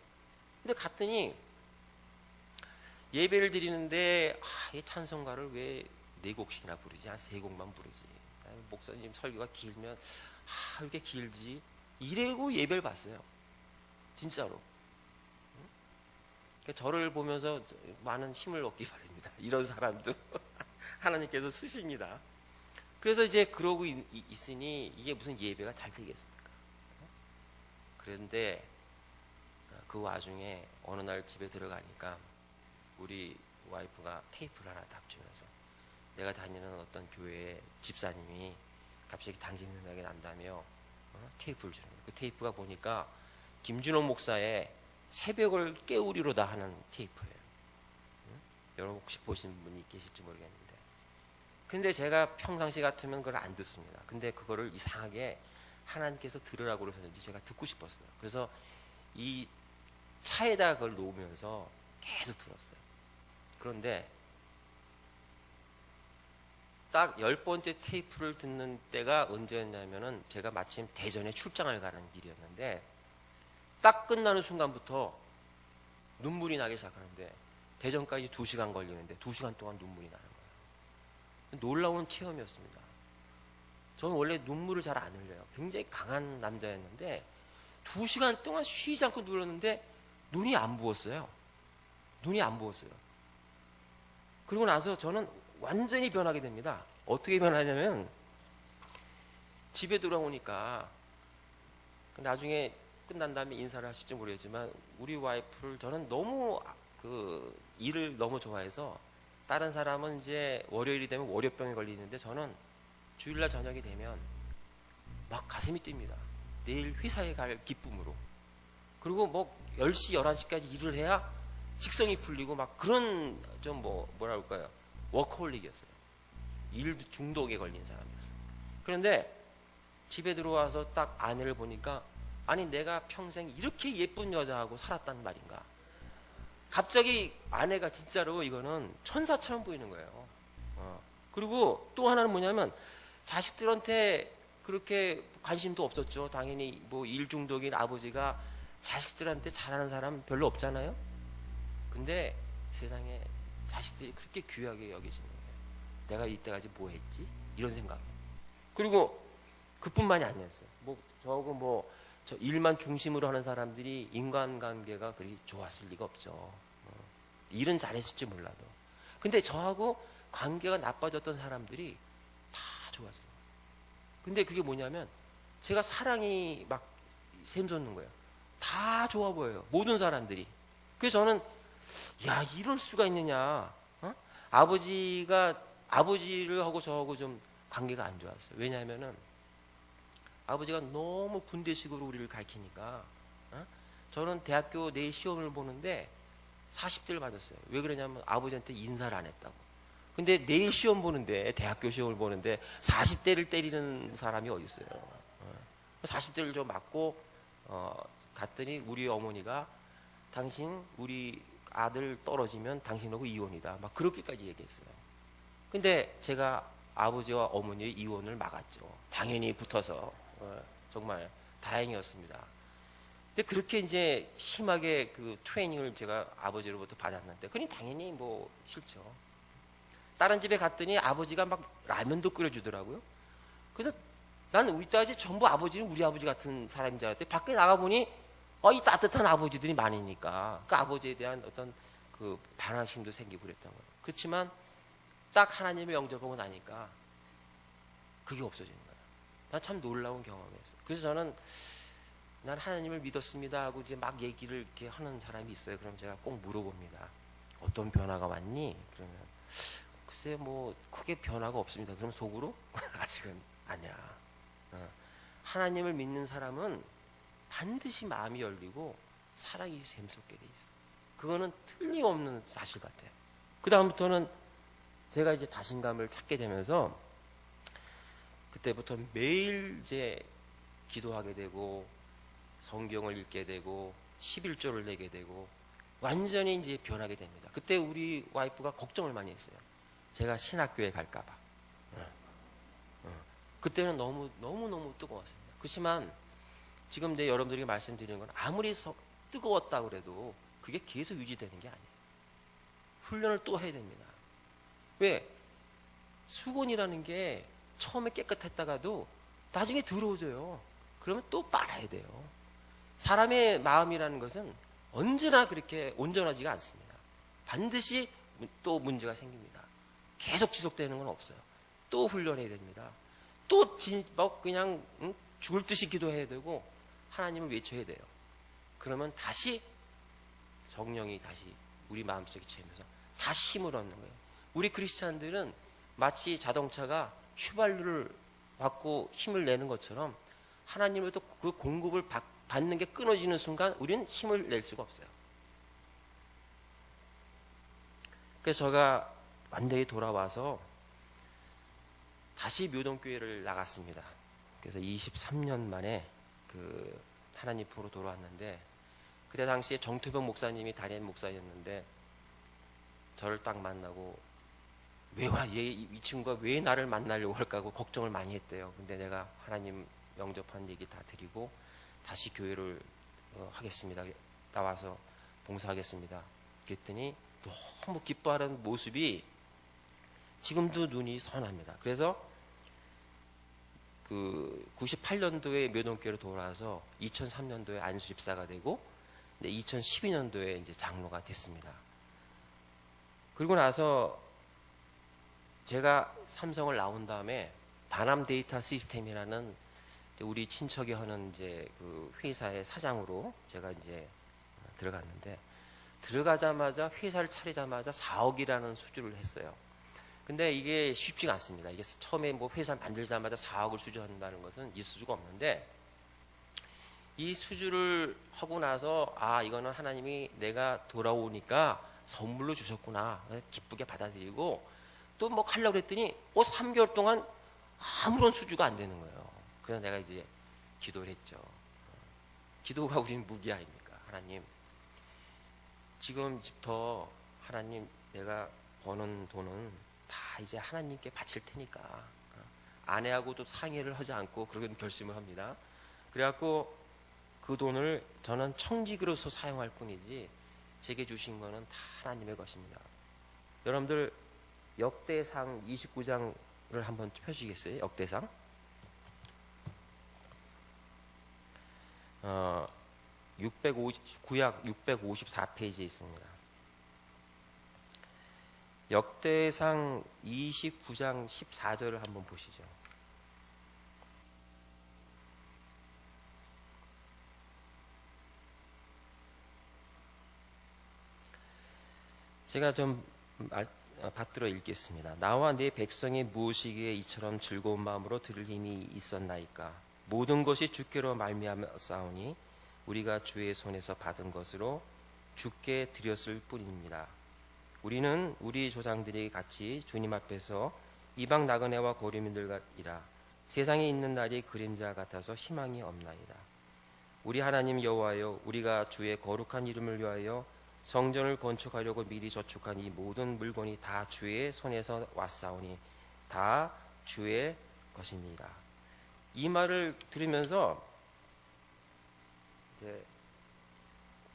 A: 근데 갔더니 예배를 드리는데 이 찬송가를 왜 4곡씩이나 부르지, 한 3곡만 부르지, 목사님 설교가 길면 왜 이렇게 길지, 이래고 예배를 봤어요. 진짜로. 그러니까 저를 보면서 많은 힘을 얻기 바랍니다. 이런 사람도 하나님께서 쓰십니다. 그래서 이제 그러고 있으니 이게 무슨 예배가 잘 되겠습니까? 그런데 그 와중에 어느 날 집에 들어가니까 우리 와이프가 테이프를 하나 딱 주면서, 내가 다니는 어떤 교회의 집사님이 갑자기 당신 생각이 난다며 테이프를 주는 거예요. 그 테이프가 보니까 김준호 목사의 새벽을 깨우리로다 하는 테이프예요. 여러분 혹시 보신 분이 계실지 모르겠는데, 근데 제가 평상시 같으면 그걸 안 듣습니다. 근데 그거를 이상하게 하나님께서 들으라고 그러셨는지 제가 듣고 싶었어요. 그래서 이 차에다 그걸 놓으면서 계속 들었어요. 그런데 딱 10번째 테이프를 듣는 때가 언제였냐면은, 제가 마침 대전에 출장을 가는 길이었는데, 딱 끝나는 순간부터 눈물이 나기 시작하는데, 대전까지 2시간 걸리는데 2시간 동안 눈물이 나는 거예요. 놀라운 체험이었습니다. 저는 원래 눈물을 잘 안 흘려요. 굉장히 강한 남자였는데 2시간 동안 쉬지 않고 눌렀는데 눈이 안 부었어요. 눈이 안 부었어요. 그리고 나서 저는 완전히 변하게 됩니다. 어떻게 변하냐면 집에 돌아오니까 나중에 끝난 다음에 인사를 하실지 모르겠지만 우리 와이프를 저는 너무 일을 너무 좋아해서 다른 사람은 이제 월요일이 되면 월요병에 걸리는데 저는 주일날 저녁이 되면 막 가슴이 뜁니다. 내일 회사에 갈 기쁨으로. 그리고 뭐 10시, 11시까지 일을 해야 직성이 풀리고 막 그런 좀 뭐라 할까요? 워커홀릭이었어요. 일 중독에 걸린 사람이었어요. 그런데 집에 들어와서 딱 아내를 보니까 아니 내가 평생 이렇게 예쁜 여자하고 살았단 말인가. 갑자기 아내가 진짜로 이거는 천사처럼 보이는 거예요. 그리고 또 하나는 뭐냐면 자식들한테 그렇게 관심도 없었죠. 당연히 뭐 일 중독인 아버지가 자식들한테 잘하는 사람 별로 없잖아요. 근데 세상에 자식들이 그렇게 귀하게 여기시는 거예요. 내가 이때까지 뭐 했지? 이런 생각이. 그리고 그뿐만이 아니었어요. 저 일만 중심으로 하는 사람들이 인간관계가 그리 좋았을 리가 없죠. 일은 잘했을지 몰라도. 근데 저하고 관계가 나빠졌던 사람들이 다 좋아져요. 근데 그게 뭐냐면 제가 사랑이 막 샘솟는 거예요. 다 좋아 보여요. 모든 사람들이. 그래서 저는 야 이럴 수가 있느냐. 아버지를 하고 저하고 좀 관계가 안 좋았어요. 왜냐하면은 아버지가 너무 군대식으로 우리를 가르치니까 저는 대학교 내일 시험을 보는데 40대를 맞았어요. 왜 그러냐면 아버지한테 인사를 안 했다고. 근데 내일 시험 보는데 대학교 시험을 보는데 40대를 때리는 사람이 어디 있어요. 40대를 좀 맞고 갔더니 우리 어머니가 당신 우리 아들 떨어지면 당신하고 이혼이다. 막 그렇게까지 얘기했어요. 근데 제가 아버지와 어머니의 이혼을 막았죠. 당연히 붙어서. 정말 다행이었습니다. 근데 그렇게 이제 심하게 그 트레이닝을 제가 아버지로부터 받았는데, 그니 당연히 뭐 싫죠. 다른 집에 갔더니 아버지가 막 라면도 끓여주더라고요. 그래서 나는 이따지 전부 아버지는 우리 아버지 같은 사람인 줄 알았더니 밖에 나가보니 이 따뜻한 아버지들이 많으니까 그 아버지에 대한 어떤 그 반항심도 생기고 그랬던 거예요. 그렇지만 딱 하나님을 영접하고 나니까 그게 없어지는 거예요. 난 참 놀라운 경험이었어요. 그래서 저는 난 하나님을 믿었습니다 하고 이제 막 얘기를 이렇게 하는 사람이 있어요. 그럼 제가 꼭 물어봅니다. 어떤 변화가 왔니? 그러면 글쎄 뭐 크게 변화가 없습니다. 그럼 속으로 아직은 아니야. 하나님을 믿는 사람은 반드시 마음이 열리고 사랑이 샘솟게 돼 있어. 그거는 틀림없는 사실 같아요. 그 다음부터는 제가 이제 자신감을 찾게 되면서 그때부터 매일 이제 기도하게 되고 성경을 읽게 되고 11조를 내게 되고 완전히 이제 변하게 됩니다. 그때 우리 와이프가 걱정을 많이 했어요. 제가 신학교에 갈까봐. 그때는 너무 뜨거웠습니다. 그렇지만 지금 이제 여러분들에게 말씀드리는 건 아무리 뜨거웠다 그래도 그게 계속 유지되는 게 아니에요. 훈련을 또 해야 됩니다. 왜? 수건이라는 게 처음에 깨끗했다가도 나중에 더러워져요. 그러면 또 빨아야 돼요. 사람의 마음이라는 것은 언제나 그렇게 온전하지가 않습니다. 반드시 또 문제가 생깁니다. 계속 지속되는 건 없어요. 또 훈련해야 됩니다. 또 그냥 죽을 듯이 기도해야 되고 하나님을 외쳐야 돼요. 그러면 다시 성령이 다시 우리 마음속에 채우면서 다시 힘을 얻는 거예요. 우리 크리스찬들은 마치 자동차가 휘발유를 받고 힘을 내는 것처럼 하나님으로부터 그 공급을 받는 게 끊어지는 순간 우리는 힘을 낼 수가 없어요. 그래서 제가 완전히 돌아와서 다시 묘동교회를 나갔습니다. 그래서 23년 만에 그 하나님 포로 돌아왔는데 그때 당시에 정토병 목사님이 담임 목사였는데 저를 딱 만나고 이 친구가 왜 나를 만나려고 할까 하고 걱정을 많이 했대요. 근데 내가 하나님 영접한 얘기 다 드리고 다시 교회를 하겠습니다. 나와서 봉사하겠습니다. 그랬더니 너무 기뻐하는 모습이 지금도 눈이 선합니다. 그래서 그 98년도에 묘동교로 돌아와서 2003년도에 안수 집사가 되고 2012년도에 이제 장로가 됐습니다. 그리고 나서 제가 삼성을 나온 다음에 다남 데이터 시스템이라는 우리 친척이 하는 이제 그 회사의 사장으로 제가 이제 들어갔는데, 들어가자마자 회사를 차리자마자 4억이라는 수주를 했어요. 근데 이게 쉽지가 않습니다. 이게 처음에 뭐 회사를 만들자마자 4억을 수주한다는 것은 있을 수가 없는데, 이 수주를 하고 나서 이거는 하나님이 내가 돌아오니까 선물로 주셨구나 기쁘게 받아들이고, 또 뭐 하려고 그랬더니 3개월 동안 아무런 수주가 안 되는 거예요. 그래서 내가 이제 기도를 했죠. 기도가 우리는 무기 아닙니까? 하나님, 지금부터 하나님 내가 버는 돈은 다 이제 하나님께 바칠 테니까, 아내하고도 상의를 하지 않고 그런 결심을 합니다. 그래갖고 그 돈을 저는 청지기로서 사용할 뿐이지 제게 주신 거는 다 하나님의 것입니다. 여러분들 역대상 29장을 한번 펴주시겠어요? 역대상 650, 654페이지에 있습니다. 역대상 29장 14절을 한번 보시죠. 제가 좀 받들어 읽겠습니다. 나와 네 백성이 무엇이기에 이처럼 즐거운 마음으로 들을 힘이 있었나이까. 모든 것이 주께로 말미암았사오니 우리가 주의 손에서 받은 것으로 주께 드렸을 뿐입니다. 우리는 우리 조상들이 같이 주님 앞에서 이방 나그네와 거류민들이라 세상에 있는 날이 그림자 같아서 희망이 없나이다. 우리 하나님 여호와여, 우리가 주의 거룩한 이름을 위하여 성전을 건축하려고 미리 저축한 이 모든 물건이 다 주의 손에서 왔사오니 다 주의 것입니다. 이 말을 들으면서 이제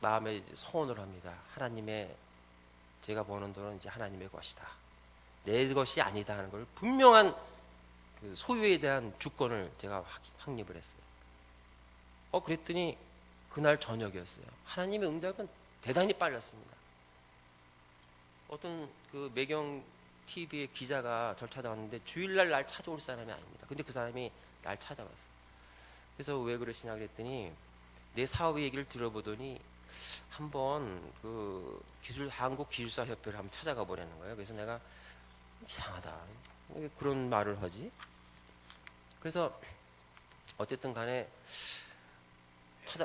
A: 마음에 서원을 합니다. 하나님의, 제가 버는 돈은 이제 하나님의 것이다, 내 것이 아니다 하는 걸 분명한 그 소유에 대한 주권을 제가 확립을 했어요. 그랬더니 그날 저녁이었어요. 하나님의 응답은 대단히 빨랐습니다. 어떤 그 매경 TV의 기자가 저를 찾아왔는데 주일날 날 찾아올 사람이 아닙니다. 근데 그 사람이 날 찾아왔어요. 그래서 왜 그러시냐 그랬더니 내 사업 얘기를 들어보더니 한번 그 한국 기술사 협회를 한번 찾아가 보라는 거예요. 그래서 내가 이상하다, 왜 그런 말을 하지? 그래서 어쨌든 간에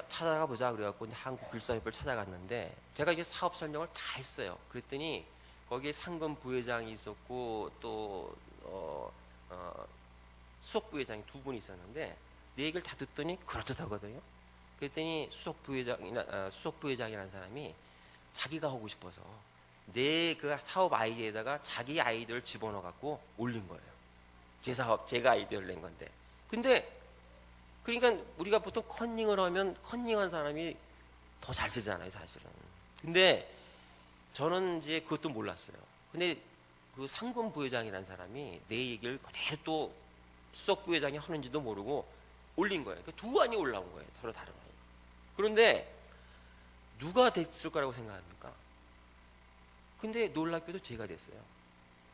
A: 찾아가 보자 그래갖고 한국 기술사협회를 찾아갔는데, 제가 이제 사업 설명을 다 했어요. 그랬더니 거기에 상금 부회장이 있었고 또 수석 부회장이 두 분이 있었는데, 내 얘기를 다 듣더니 그렇듯하거든요. 그랬더니 수석 부회장이라는 사람이 자기가 하고 싶어서 내 그 사업 아이디어에다가 자기 아이디어를 집어넣어 갖고 올린 거예요. 제가 아이디어를 낸 건데. 근데 그러니까 우리가 보통 컨닝을 하면 컨닝한 사람이 더 잘 쓰잖아요, 사실은. 근데 저는 이제 그것도 몰랐어요. 근데 그 상금 부회장이라는 사람이 내 얘기를 그대로 또 수석 부회장이 하는지도 모르고 올린 거예요. 그러니까 두 안이 올라온 거예요, 서로 다른 안이. 그런데 누가 됐을 거라고 생각합니까? 근데 놀랍게도 제가 됐어요.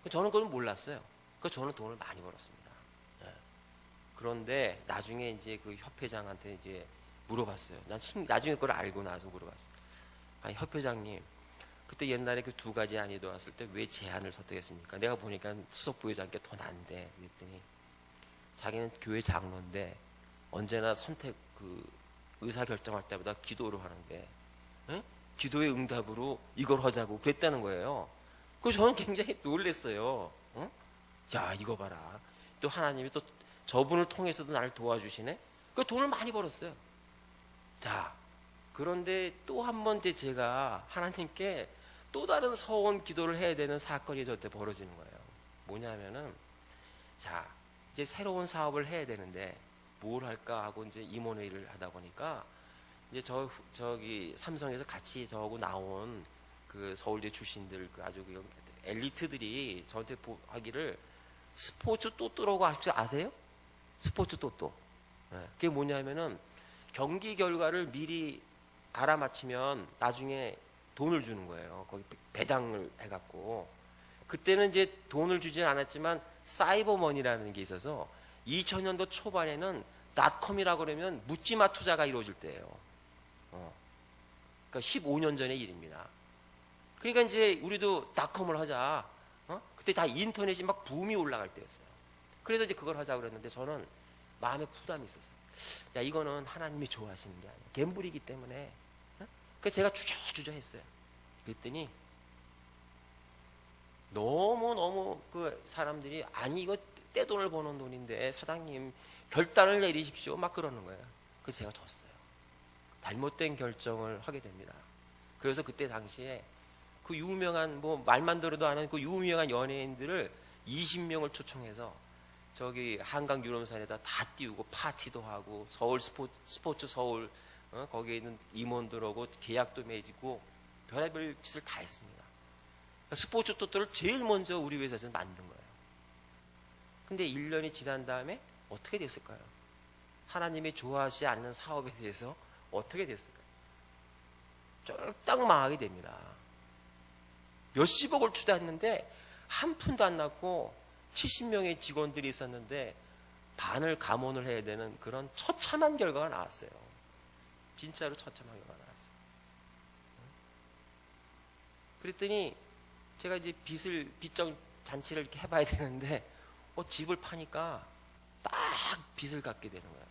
A: 저는 그걸 몰랐어요. 저는 돈을 많이 벌었습니다. 그런데 나중에 이제 그 협회장한테 이제 물어봤어요. 나중에 그걸 알고 나서 물어봤어요. 아니, 협회장님, 그때 옛날에 그 두 가지 안이 들어왔을 때 왜 제안을 선택했습니까? 내가 보니까 수석 부회장께 더 난데. 그랬더니 자기는 교회 장로인데 언제나 의사 결정할 때마다 기도를 하는데, 응? 기도의 응답으로 이걸 하자고 그랬다는 거예요. 그래서 저는 굉장히 놀랐어요. 응? 야, 이거 봐라. 또 하나님이 또 저분을 통해서도 나를 도와주시네? 그 돈을 많이 벌었어요. 자, 그런데 또 한 번 제가 하나님께 또 다른 서원 기도를 해야 되는 사건이 저한테 벌어지는 거예요. 뭐냐면은, 자, 이제 새로운 사업을 해야 되는데 뭘 할까 하고 이제 임원회의를 하다 보니까 이제 저기 삼성에서 같이 저하고 나온 그 서울대 출신들 그 아주 그 엘리트들이 저한테 하기를 스포츠 또 뜨라고 아세요? 스포츠 또또. 그게 뭐냐면은 경기 결과를 미리 알아맞히면 나중에 돈을 주는 거예요. 거기 배당을 해갖고. 그때는 이제 돈을 주진 않았지만 사이버머니라는 게 있어서 2000년도 초반에는 닷컴이라고 그러면 묻지마 투자가 이루어질 때예요. 그러니까 15년 전의 일입니다. 그러니까 이제 우리도 닷컴을 하자. 그때 다 인터넷이 막 붐이 올라갈 때였어요. 그래서 이제 그걸 하자고 그랬는데 저는 마음에 부담이 있었어요. 야, 이거는 하나님이 좋아하시는 게 아니에요. 갬블이기 때문에. 그래서 제가 주저주저 했어요. 그랬더니 너무너무 그 사람들이 아니 이거 떼돈을 버는 돈인데 사장님 결단을 내리십시오 막 그러는 거예요. 그래서 제가 졌어요. 잘못된 결정을 하게 됩니다. 그래서 그때 당시에 그 유명한 뭐 말만 들어도 아는 그 유명한 연예인들을 20명을 초청해서 저기 한강 유람선에다 다 띄우고 파티도 하고 서울 스포츠 서울 거기에 있는 임원들하고 계약도 맺고 별의별 짓을 다 했습니다. 그러니까 스포츠 토토를 제일 먼저 우리 회사에서 만든 거예요. 근데 1년이 지난 다음에 어떻게 됐을까요? 하나님이 좋아하지 않는 사업에 대해서 어떻게 됐을까요? 쫄딱 망하게 됩니다. 몇십억을 투자했는데 한 푼도 안 났고 70명의 직원들이 있었는데 반을 감원을 해야 되는 그런 처참한 결과가 나왔어요. 진짜로 처참한 결과가 나왔어요. 그랬더니 제가 이제 빚정 잔치를 이렇게 해봐야 되는데 집을 파니까 딱 빚을 갚게 되는 거예요.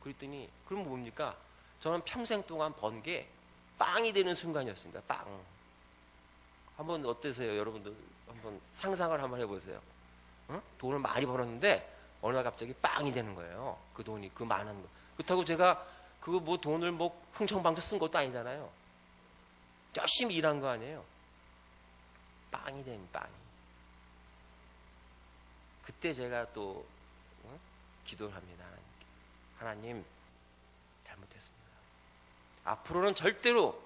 A: 그랬더니 그럼 뭡니까? 저는 평생 동안 번 게 빵이 되는 순간이었습니다. 빵. 한번 어떠세요? 여러분들 한번 상상을 한번 해보세요. 돈을 많이 벌었는데 어느 날 갑자기 빵이 되는 거예요. 그 돈이 그 많은 거. 그렇다고 제가 그거 뭐 돈을 뭐 흥청망청 쓴 것도 아니잖아요. 열심히 일한 거 아니에요. 빵이 되면 빵이. 그때 제가 또 기도를 합니다. 하나님께. 하나님 잘못했습니다. 앞으로는 절대로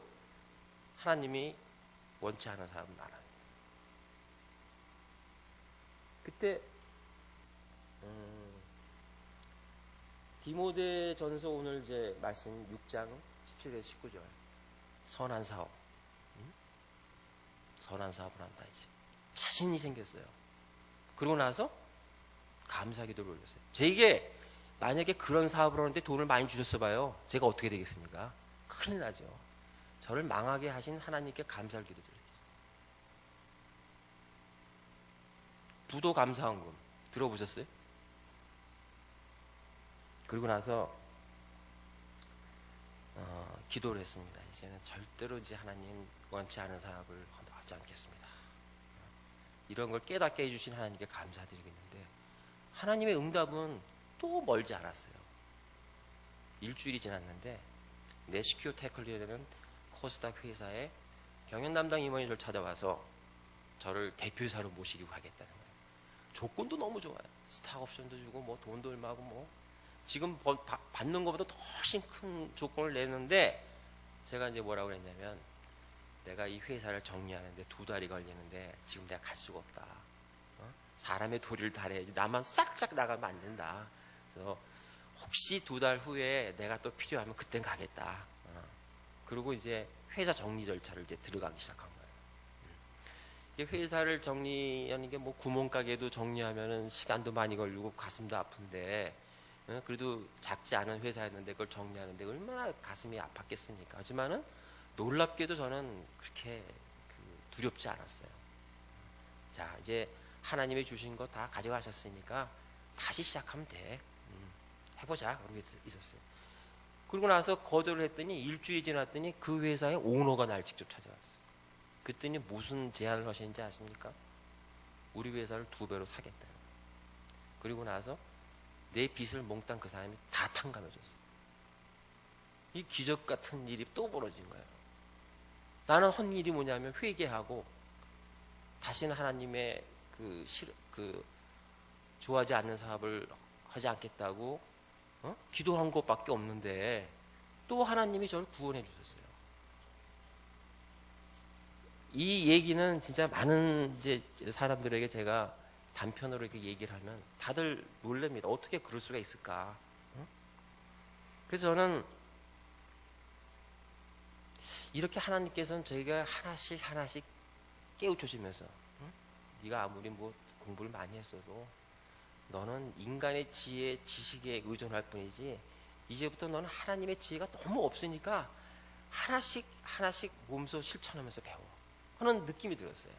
A: 하나님이 원치 않은 사람은 안 합니다. 그때 디모데 전서 오늘 이제 말씀 6장 17절 19절 선한 사업 선한 사업을 한다 이제 자신이 생겼어요. 그러고 나서 감사 기도를 올렸어요. 제게 만약에 그런 사업을 하는데 돈을 많이 주셨어 봐요. 제가 어떻게 되겠습니까? 큰일 나죠. 저를 망하게 하신 하나님께 감사를 기도드려요. 부도 감사헌금 들어보셨어요? 그리고 나서 기도를 했습니다. 이제는 절대로 이제 하나님 원치 않은 사업을 하지 않겠습니다. 이런 걸 깨닫게 해주신 하나님께 감사드리겠는데 하나님의 응답은 또 멀지 않았어요. 일주일이 지났는데 내시큐어 테클리라는 코스닥 회사의 경영 담당 임원이 저를 찾아와서 저를 대표이사로 모시고 가겠다는 거예요. 조건도 너무 좋아요. 스탁 옵션도 주고 뭐 돈도 얼마고 뭐 지금 받는 것보다 더 훨씬 큰 조건을 내는데 제가 이제 뭐라고 그랬냐면 내가 이 회사를 정리하는데 2달이 걸리는데 지금 내가 갈 수가 없다. 사람의 도리를 달해야지 나만 싹싹 나가면 안 된다. 그래서 혹시 2달 후에 내가 또 필요하면 그땐 가겠다. 그리고 이제 회사 정리 절차를 이제 들어가기 시작한 거예요. 회사를 정리하는 게 뭐 구멍가게도 정리하면은 시간도 많이 걸리고 가슴도 아픈데 그래도 작지 않은 회사였는데 그걸 정리하는데 얼마나 가슴이 아팠겠습니까? 하지만은 놀랍게도 저는 그렇게 두렵지 않았어요. 자, 이제 하나님이 주신 거 다 가져가셨으니까 다시 시작하면 돼. 해보자. 그러고 있었어요. 그러고 나서 거절을 했더니 일주일이 지났더니 그 회사의 오너가 날 직접 찾아왔어요. 그랬더니 무슨 제안을 하시는지 아십니까? 우리 회사를 2배로 사겠다. 그리고 나서 내 빚을 몽땅 그 사람이 다 탕감해줬어요. 이 기적 같은 일이 또 벌어진 거예요. 나는 한 일이 뭐냐면 회개하고 다시는 하나님의 좋아하지 않는 사업을 하지 않겠다고 기도한 것밖에 없는데 또 하나님이 저를 구원해 주셨어요. 이 얘기는 진짜 많은 이제 사람들에게 제가 단편으로 이렇게 얘기를 하면 다들 놀랍니다. 어떻게 그럴 수가 있을까? 응? 그래서 저는 이렇게 하나님께서는 저희가 하나씩 하나씩 깨우쳐주면서, 응? 네가 아무리 뭐 공부를 많이 했어도 너는 인간의 지혜, 지식에 의존할 뿐이지 이제부터 너는 하나님의 지혜가 너무 없으니까 하나씩 하나씩 몸소 실천하면서 배워 하는 느낌이 들었어요.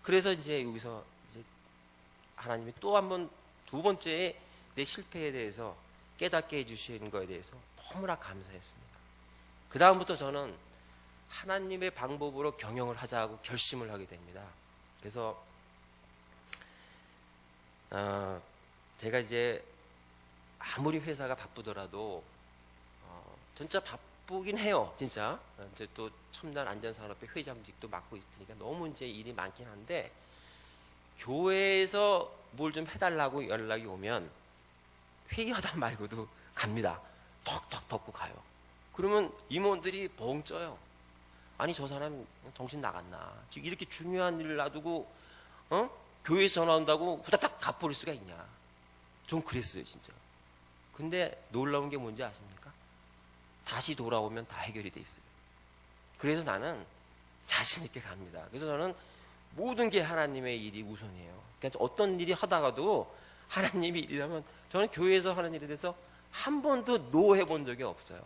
A: 그래서 이제 여기서 이제 하나님이 또 한 번, 두 번째 내 실패에 대해서 깨닫게 해주시는 거에 대해서 너무나 감사했습니다. 그 다음부터 저는 하나님의 방법으로 경영을 하자고 결심을 하게 됩니다. 그래서 제가 이제 아무리 회사가 바쁘더라도 진짜 바쁘긴 해요. 진짜 이제 또 첨단 안전산업회 회장직도 맡고 있으니까 너무 이제 일이 많긴 한데 교회에서 뭘 좀 해달라고 연락이 오면 회의하다 말고도 갑니다. 턱턱 덮고 가요. 그러면 임원들이 벙 쪄요. 아니 저 사람 정신 나갔나? 지금 이렇게 중요한 일을 놔두고 교회에 전화 온다고 후다닥 갚아버릴 수가 있냐? 전 그랬어요 진짜. 근데 놀라운 게 뭔지 아십니까? 다시 돌아오면 다 해결이 돼 있어요. 그래서 나는 자신 있게 갑니다. 그래서 저는 모든 게 하나님의 일이 우선이에요. 그러니까 어떤 일이 하다가도 하나님의 일이라면 저는 교회에서 하는 일에 대해서 한 번도 노 해본 적이 없어요.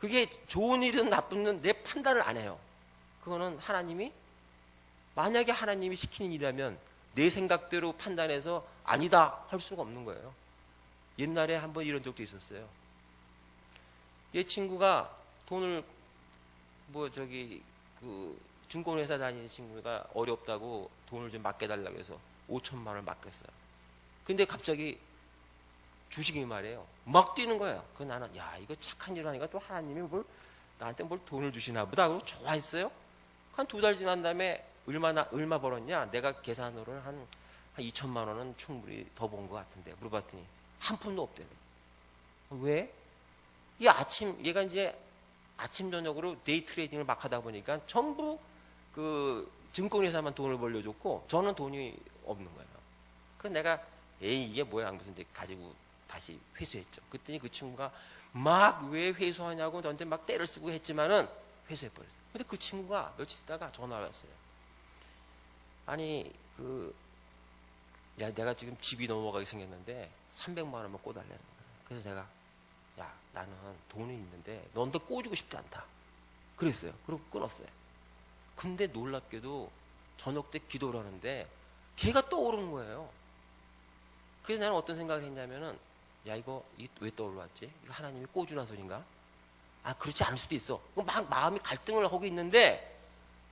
A: 그게 좋은 일은 나쁜 일은 내 판단을 안 해요. 그거는 하나님이, 만약에 하나님이 시키는 일이라면 내 생각대로 판단해서 아니다 할 수가 없는 거예요. 옛날에 한번 이런 적도 있었어요. 얘 친구가 돈을 증권회사 다니는 친구가 어렵다고 돈을 좀 맡겨달라고 해서 5천만 원을 맡겼어요. 근데 갑자기 주식이 말이에요. 막 뛰는 거예요. 그 나는 야 이거 착한 일 하니까 또 하나님이 나한테 뭘 돈을 주시나 보다. 그러고 좋아했어요. 한 2달 지난 다음에 얼마 벌었냐? 내가 계산으로는 한 2천만 원은 충분히 더 번 것 같은데 물어봤더니 한 푼도 없대요. 왜? 얘가 이제 아침 저녁으로 데이 트레이딩을 막 하다 보니까 전부 그 증권회사만 돈을 벌려줬고 저는 돈이 없는 거예요. 그래서 내가 이게 뭐야 하면서 이제 가지고 다시 회수했죠. 그랬더니 그 친구가 막 왜 회수하냐고 저한테 막 때를 쓰고 했지만은 회수해버렸어요. 근데 그 친구가 며칠 있다가 전화가 왔어요. 아니 내가 지금 집이 넘어가게 생겼는데 300만 원만 꿔달라는 거예요. 그래서 제가 야 나는 돈이 있는데 너한테 꿔주고 싶지 않다 그랬어요. 그리고 끊었어요. 근데 놀랍게도 저녁 때 기도를 하는데 걔가 떠오르는 거예요. 그래서 나는 어떤 생각을 했냐면은 야 이거 왜 떠올랐지? 이거 하나님이 꿔주나 소린가? 그렇지 않을 수도 있어. 막 마음이 갈등을 하고 있는데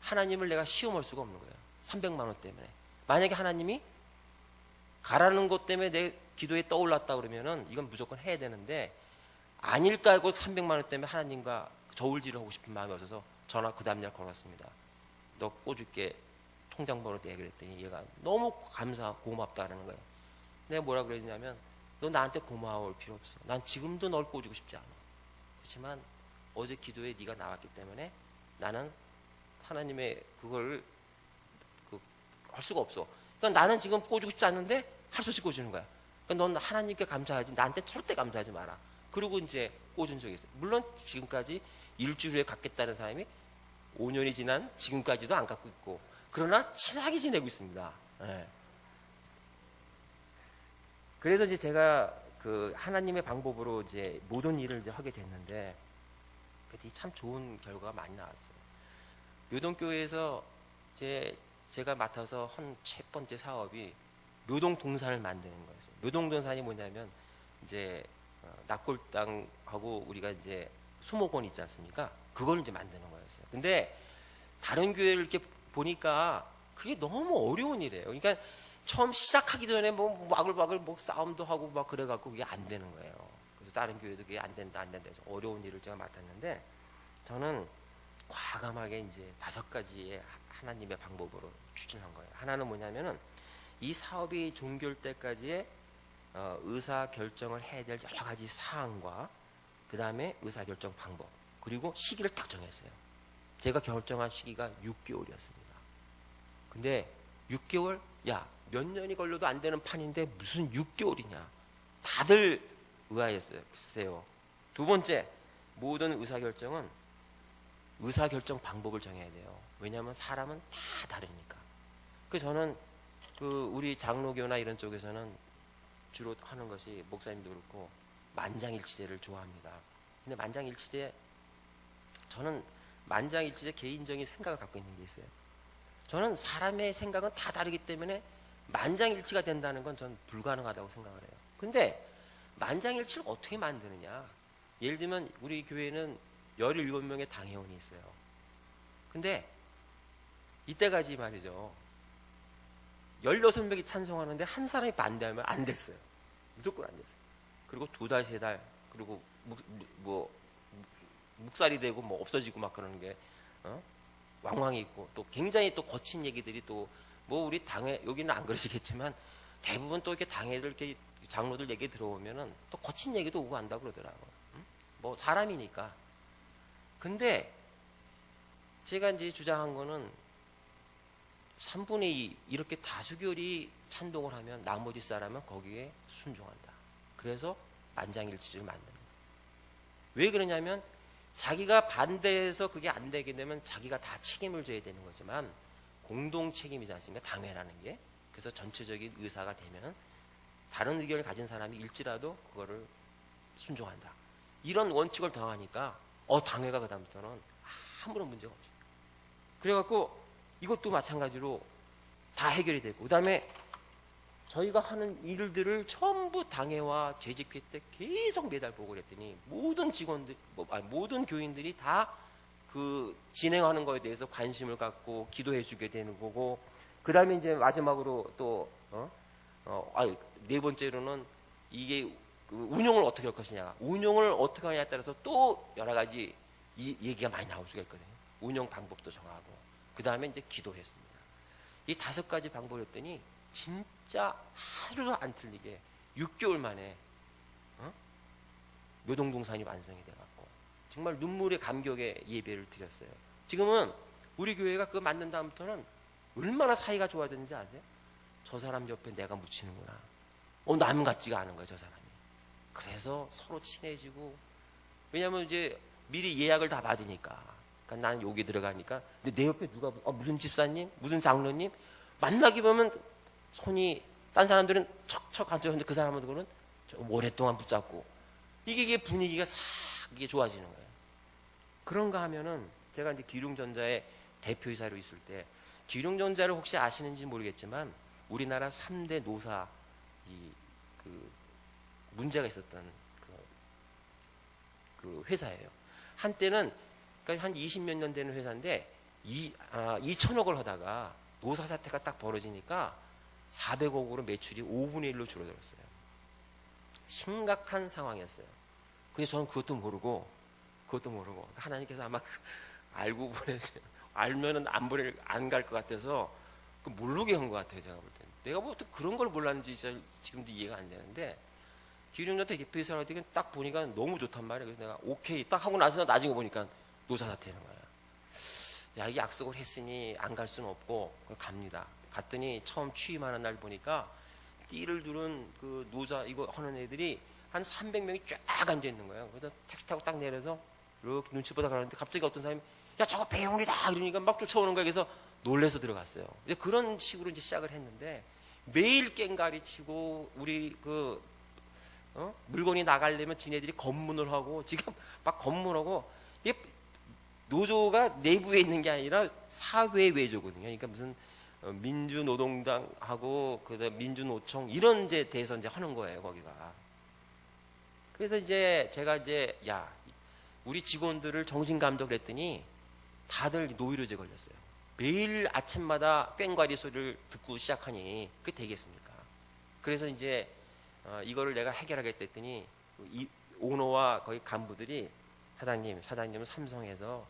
A: 하나님을 내가 시험할 수가 없는 거예요. 300만 원 때문에. 만약에 하나님이 가라는 것 때문에 내 기도에 떠올랐다 그러면은 이건 무조건 해야 되는데 아닐까 하고 300만 원 때문에 하나님과 저울질을 하고 싶은 마음이 없어서 전화 그 다음날 걸었습니다. 너 꿔줄게 통장번호 내 그랬더니 얘가 너무 고맙다는 거예요. 내가 뭐라 그랬냐면 너 나한테 고마울 필요 없어. 난 지금도 널 꿔주고 싶지 않아. 그렇지만 어제 기도에 네가 나왔기 때문에 나는 하나님의 그걸 할 수가 없어. 그러니까 나는 지금 꿔주고 싶지 않는데 할 수 없이 꿔주는 거야. 그러니까 넌 하나님께 감사하지 나한테 절대 감사하지 마라. 그리고 이제 꿔준 적이 있어요. 물론 지금까지 일주일 후에 갖겠다는 사람이 5년이 지난 지금까지도 안 갖고 있고 그러나 친하게 지내고 있습니다. 네. 그래서 이제 제가 그 하나님의 방법으로 이제 모든 일을 이제 하게 됐는데 그때 참 좋은 결과가 많이 나왔어요. 묘동교회에서 제가 맡아서 한 첫 번째 사업이 묘동동산을 만드는 거였어요. 묘동동산이 뭐냐면 이제 낙골당하고 우리가 이제 수목원 있지 않습니까? 그걸 이제 만드는 거였어요. 근데 다른 교회를 이렇게 보니까 그게 너무 어려운 일이에요. 그러니까 처음 시작하기 전에 뭐 와글와글 뭐 싸움도 하고 막 그래갖고 그게 안 되는 거예요. 그래서 다른 교회도 그게 안 된다 해서 어려운 일을 제가 맡았는데 저는 과감하게 이제 5가지의 하나님의 방법으로 추진한 거예요. 하나는 뭐냐면은 이 사업이 종결 때까지의 의사 결정을 해야 될 여러 가지 사항과 그 다음에 의사 결정 방법 그리고 시기를 딱 정했어요. 제가 결정한 시기가 6개월이었습니다. 근데 6개월? 야 몇 년이 걸려도 안 되는 판인데 무슨 6개월이냐. 다들 의아했어요. 글쎄요. 두 번째, 모든 의사결정은 의사결정 방법을 정해야 돼요. 왜냐하면 사람은 다 다르니까. 그 저는 우리 장로교나 이런 쪽에서는 주로 하는 것이, 목사님도 그렇고, 만장일치제를 좋아합니다. 근데 만장일치제, 저는 만장일치제 개인적인 생각을 갖고 있는 게 있어요. 저는 사람의 생각은 다 다르기 때문에 만장일치가 된다는 건 전 불가능하다고 생각을 해요. 근데 만장일치를 어떻게 만드느냐. 예를 들면 우리 교회는 17명의 당회원이 있어요. 근데 이때까지 말이죠, 16명이 찬성하는데 한 사람이 반대하면 안 됐어요. 무조건 안 됐어요. 그리고 2달, 3달, 그리고 묵살이 되고 뭐 없어지고 막 그러는 게 왕왕이 있고, 또 굉장히 또 거친 얘기들이, 또 뭐 우리 당회, 여기는 안 그러시겠지만 대부분 또 이렇게 당회들, 이렇게 장로들 얘기 들어오면은 또 거친 얘기도 오고 한다고 그러더라고요. 뭐 사람이니까. 근데 제가 이제 주장한 거는 3분의 2 이렇게 다수결이 찬동을 하면 나머지 사람은 거기에 순종한다. 그래서 만장일치를 만드는 거예요. 왜 그러냐면 자기가 반대해서 그게 안 되게 되면 자기가 다 책임을 져야 되는 거지만 공동 책임이지 않습니까? 당회라는 게. 그래서 전체적인 의사가 되면 다른 의견을 가진 사람이 일지라도 그거를 순종한다. 이런 원칙을 더하니까 당회가 그다음부터는 아무런 문제가 없어요. 그래갖고 이것도 마찬가지로 다 해결이 되고, 그 다음에 저희가 하는 일들을 전부 당회와 재직회 때 계속 매달 보고 그랬더니 모든 직원들, 모든 교인들이 다 진행하는 거에 대해서 관심을 갖고 기도해 주게 되는 거고, 그 다음에 이제 마지막으로 또, 네 번째로는 이게 운용을 어떻게 할 것이냐. 운용을 어떻게 하냐에 따라서 또 여러 가지 얘기가 많이 나올 수가 있거든요. 운영 방법도 정하고, 그 다음에 이제 기도했습니다. 이 5가지 방법을 했더니 진짜 하루도 안 틀리게 6개월 만에 묘동동산이 완성이 돼갖고 정말 눈물의 감격의 예배를 드렸어요. 지금은 우리 교회가 그거 만든 다음부터는 얼마나 사이가 좋아졌는지 아세요? 저 사람 옆에 내가 묻히는구나. 남 같지가 않은 거예요, 저 사람이. 그래서 서로 친해지고, 왜냐면 이제 미리 예약을 다 받으니까. 그러니까 나는 여기 들어가니까, 근데 내 옆에 누가 무슨 집사님, 무슨 장로님 만나기 보면 손이, 딴 사람들은 척척 앉아있는데 그 사람은 좀 오랫동안 붙잡고, 이게 분위기가 싹 이게 좋아지는 거예요. 그런가 하면은 제가 이제 기륭전자의 대표이사로 있을 때, 기륭전자를 혹시 아시는지 모르겠지만 우리나라 3대 노사 문제가 있었던 그 회사예요. 한때는 그러니까 한 20몇 년 되는 회사인데 2천억을 하다가 노사 사태가 딱 벌어지니까 400억으로 매출이 5분의 1로 줄어들었어요. 심각한 상황이었어요. 근데 저는 그것도 모르고 하나님께서 아마 알고 보내세요. 알면은 안 갈 것 같아서 모르게 한 것 같아요. 제가 볼 때는. 내가 뭐 어떻게 그런 걸 몰랐는지 지금도 이해가 안 되는데, 기룡전자 대표이사를 할 때 딱 보니까 너무 좋단 말이에요. 그래서 내가 오케이 딱 하고 나서 나중에 보니까 노사 사태는 거야. 야, 이 약속을 했으니 안 갈 수는 없고 갑니다. 갔더니 처음 취임하는 날 보니까 띠를 두른 그 노사 이거 하는 애들이 한 300명이 쫙 앉아 있는 거예요. 그래서 택시 타고 딱 내려서 이렇게 눈치 보다 가는데 갑자기 어떤 사람이 야, 저거 배용이다 그러니까 막 쫓아오는 거야. 그래서 놀래서 들어갔어요. 이제 그런 식으로 이제 시작을 했는데, 매일 깽가리 치고 우리 물건이 나가려면 지네들이 검문을 하고, 지금 막 검문하고, 이게 노조가 내부에 있는 게 아니라 사회 외조거든요. 그러니까 무슨 민주노동당하고 그다음 민주노총 이런 데 대해서 이제 하는 거예요, 거기가. 그래서 이제 제가 이제 우리 직원들을 정신 감독을 했더니 다들 노이로제 걸렸어요. 매일 아침마다 꽹과리 소리를 듣고 시작하니 그게 되겠습니까? 그래서 이제 이거를 내가 해결하겠다 했더니 이 오너와 거기 간부들이 사장님은 삼성에서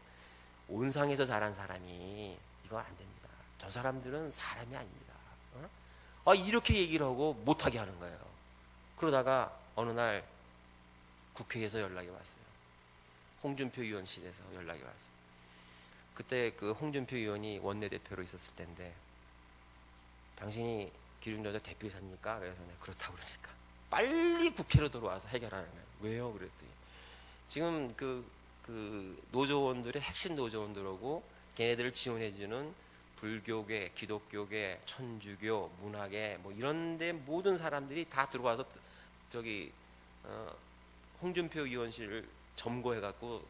A: 온상에서 자란 사람이 이거 안 됩니다. 저 사람들은 사람이 아닙니다. 이렇게 얘기를 하고 못하게 하는 거예요. 그러다가 어느 날 국회에서 연락이 왔어요. 홍준표 의원실에서 연락이 왔어요. 그때 그 홍준표 의원이 원내대표로 있었을 때인데, 당신이 기름전자 대표이사입니까? 그래서 내가 그렇다고 그러니까 빨리 국회로 들어와서 해결하는 거예요. 왜요? 그랬더니 지금 그 노조원들의 핵심 노조원들하고 걔네들을 지원해주는 불교계, 기독교계, 천주교, 문화계 뭐 이런데 모든 사람들이 다 들어와서 저기 홍준표 의원실을 점거해갖고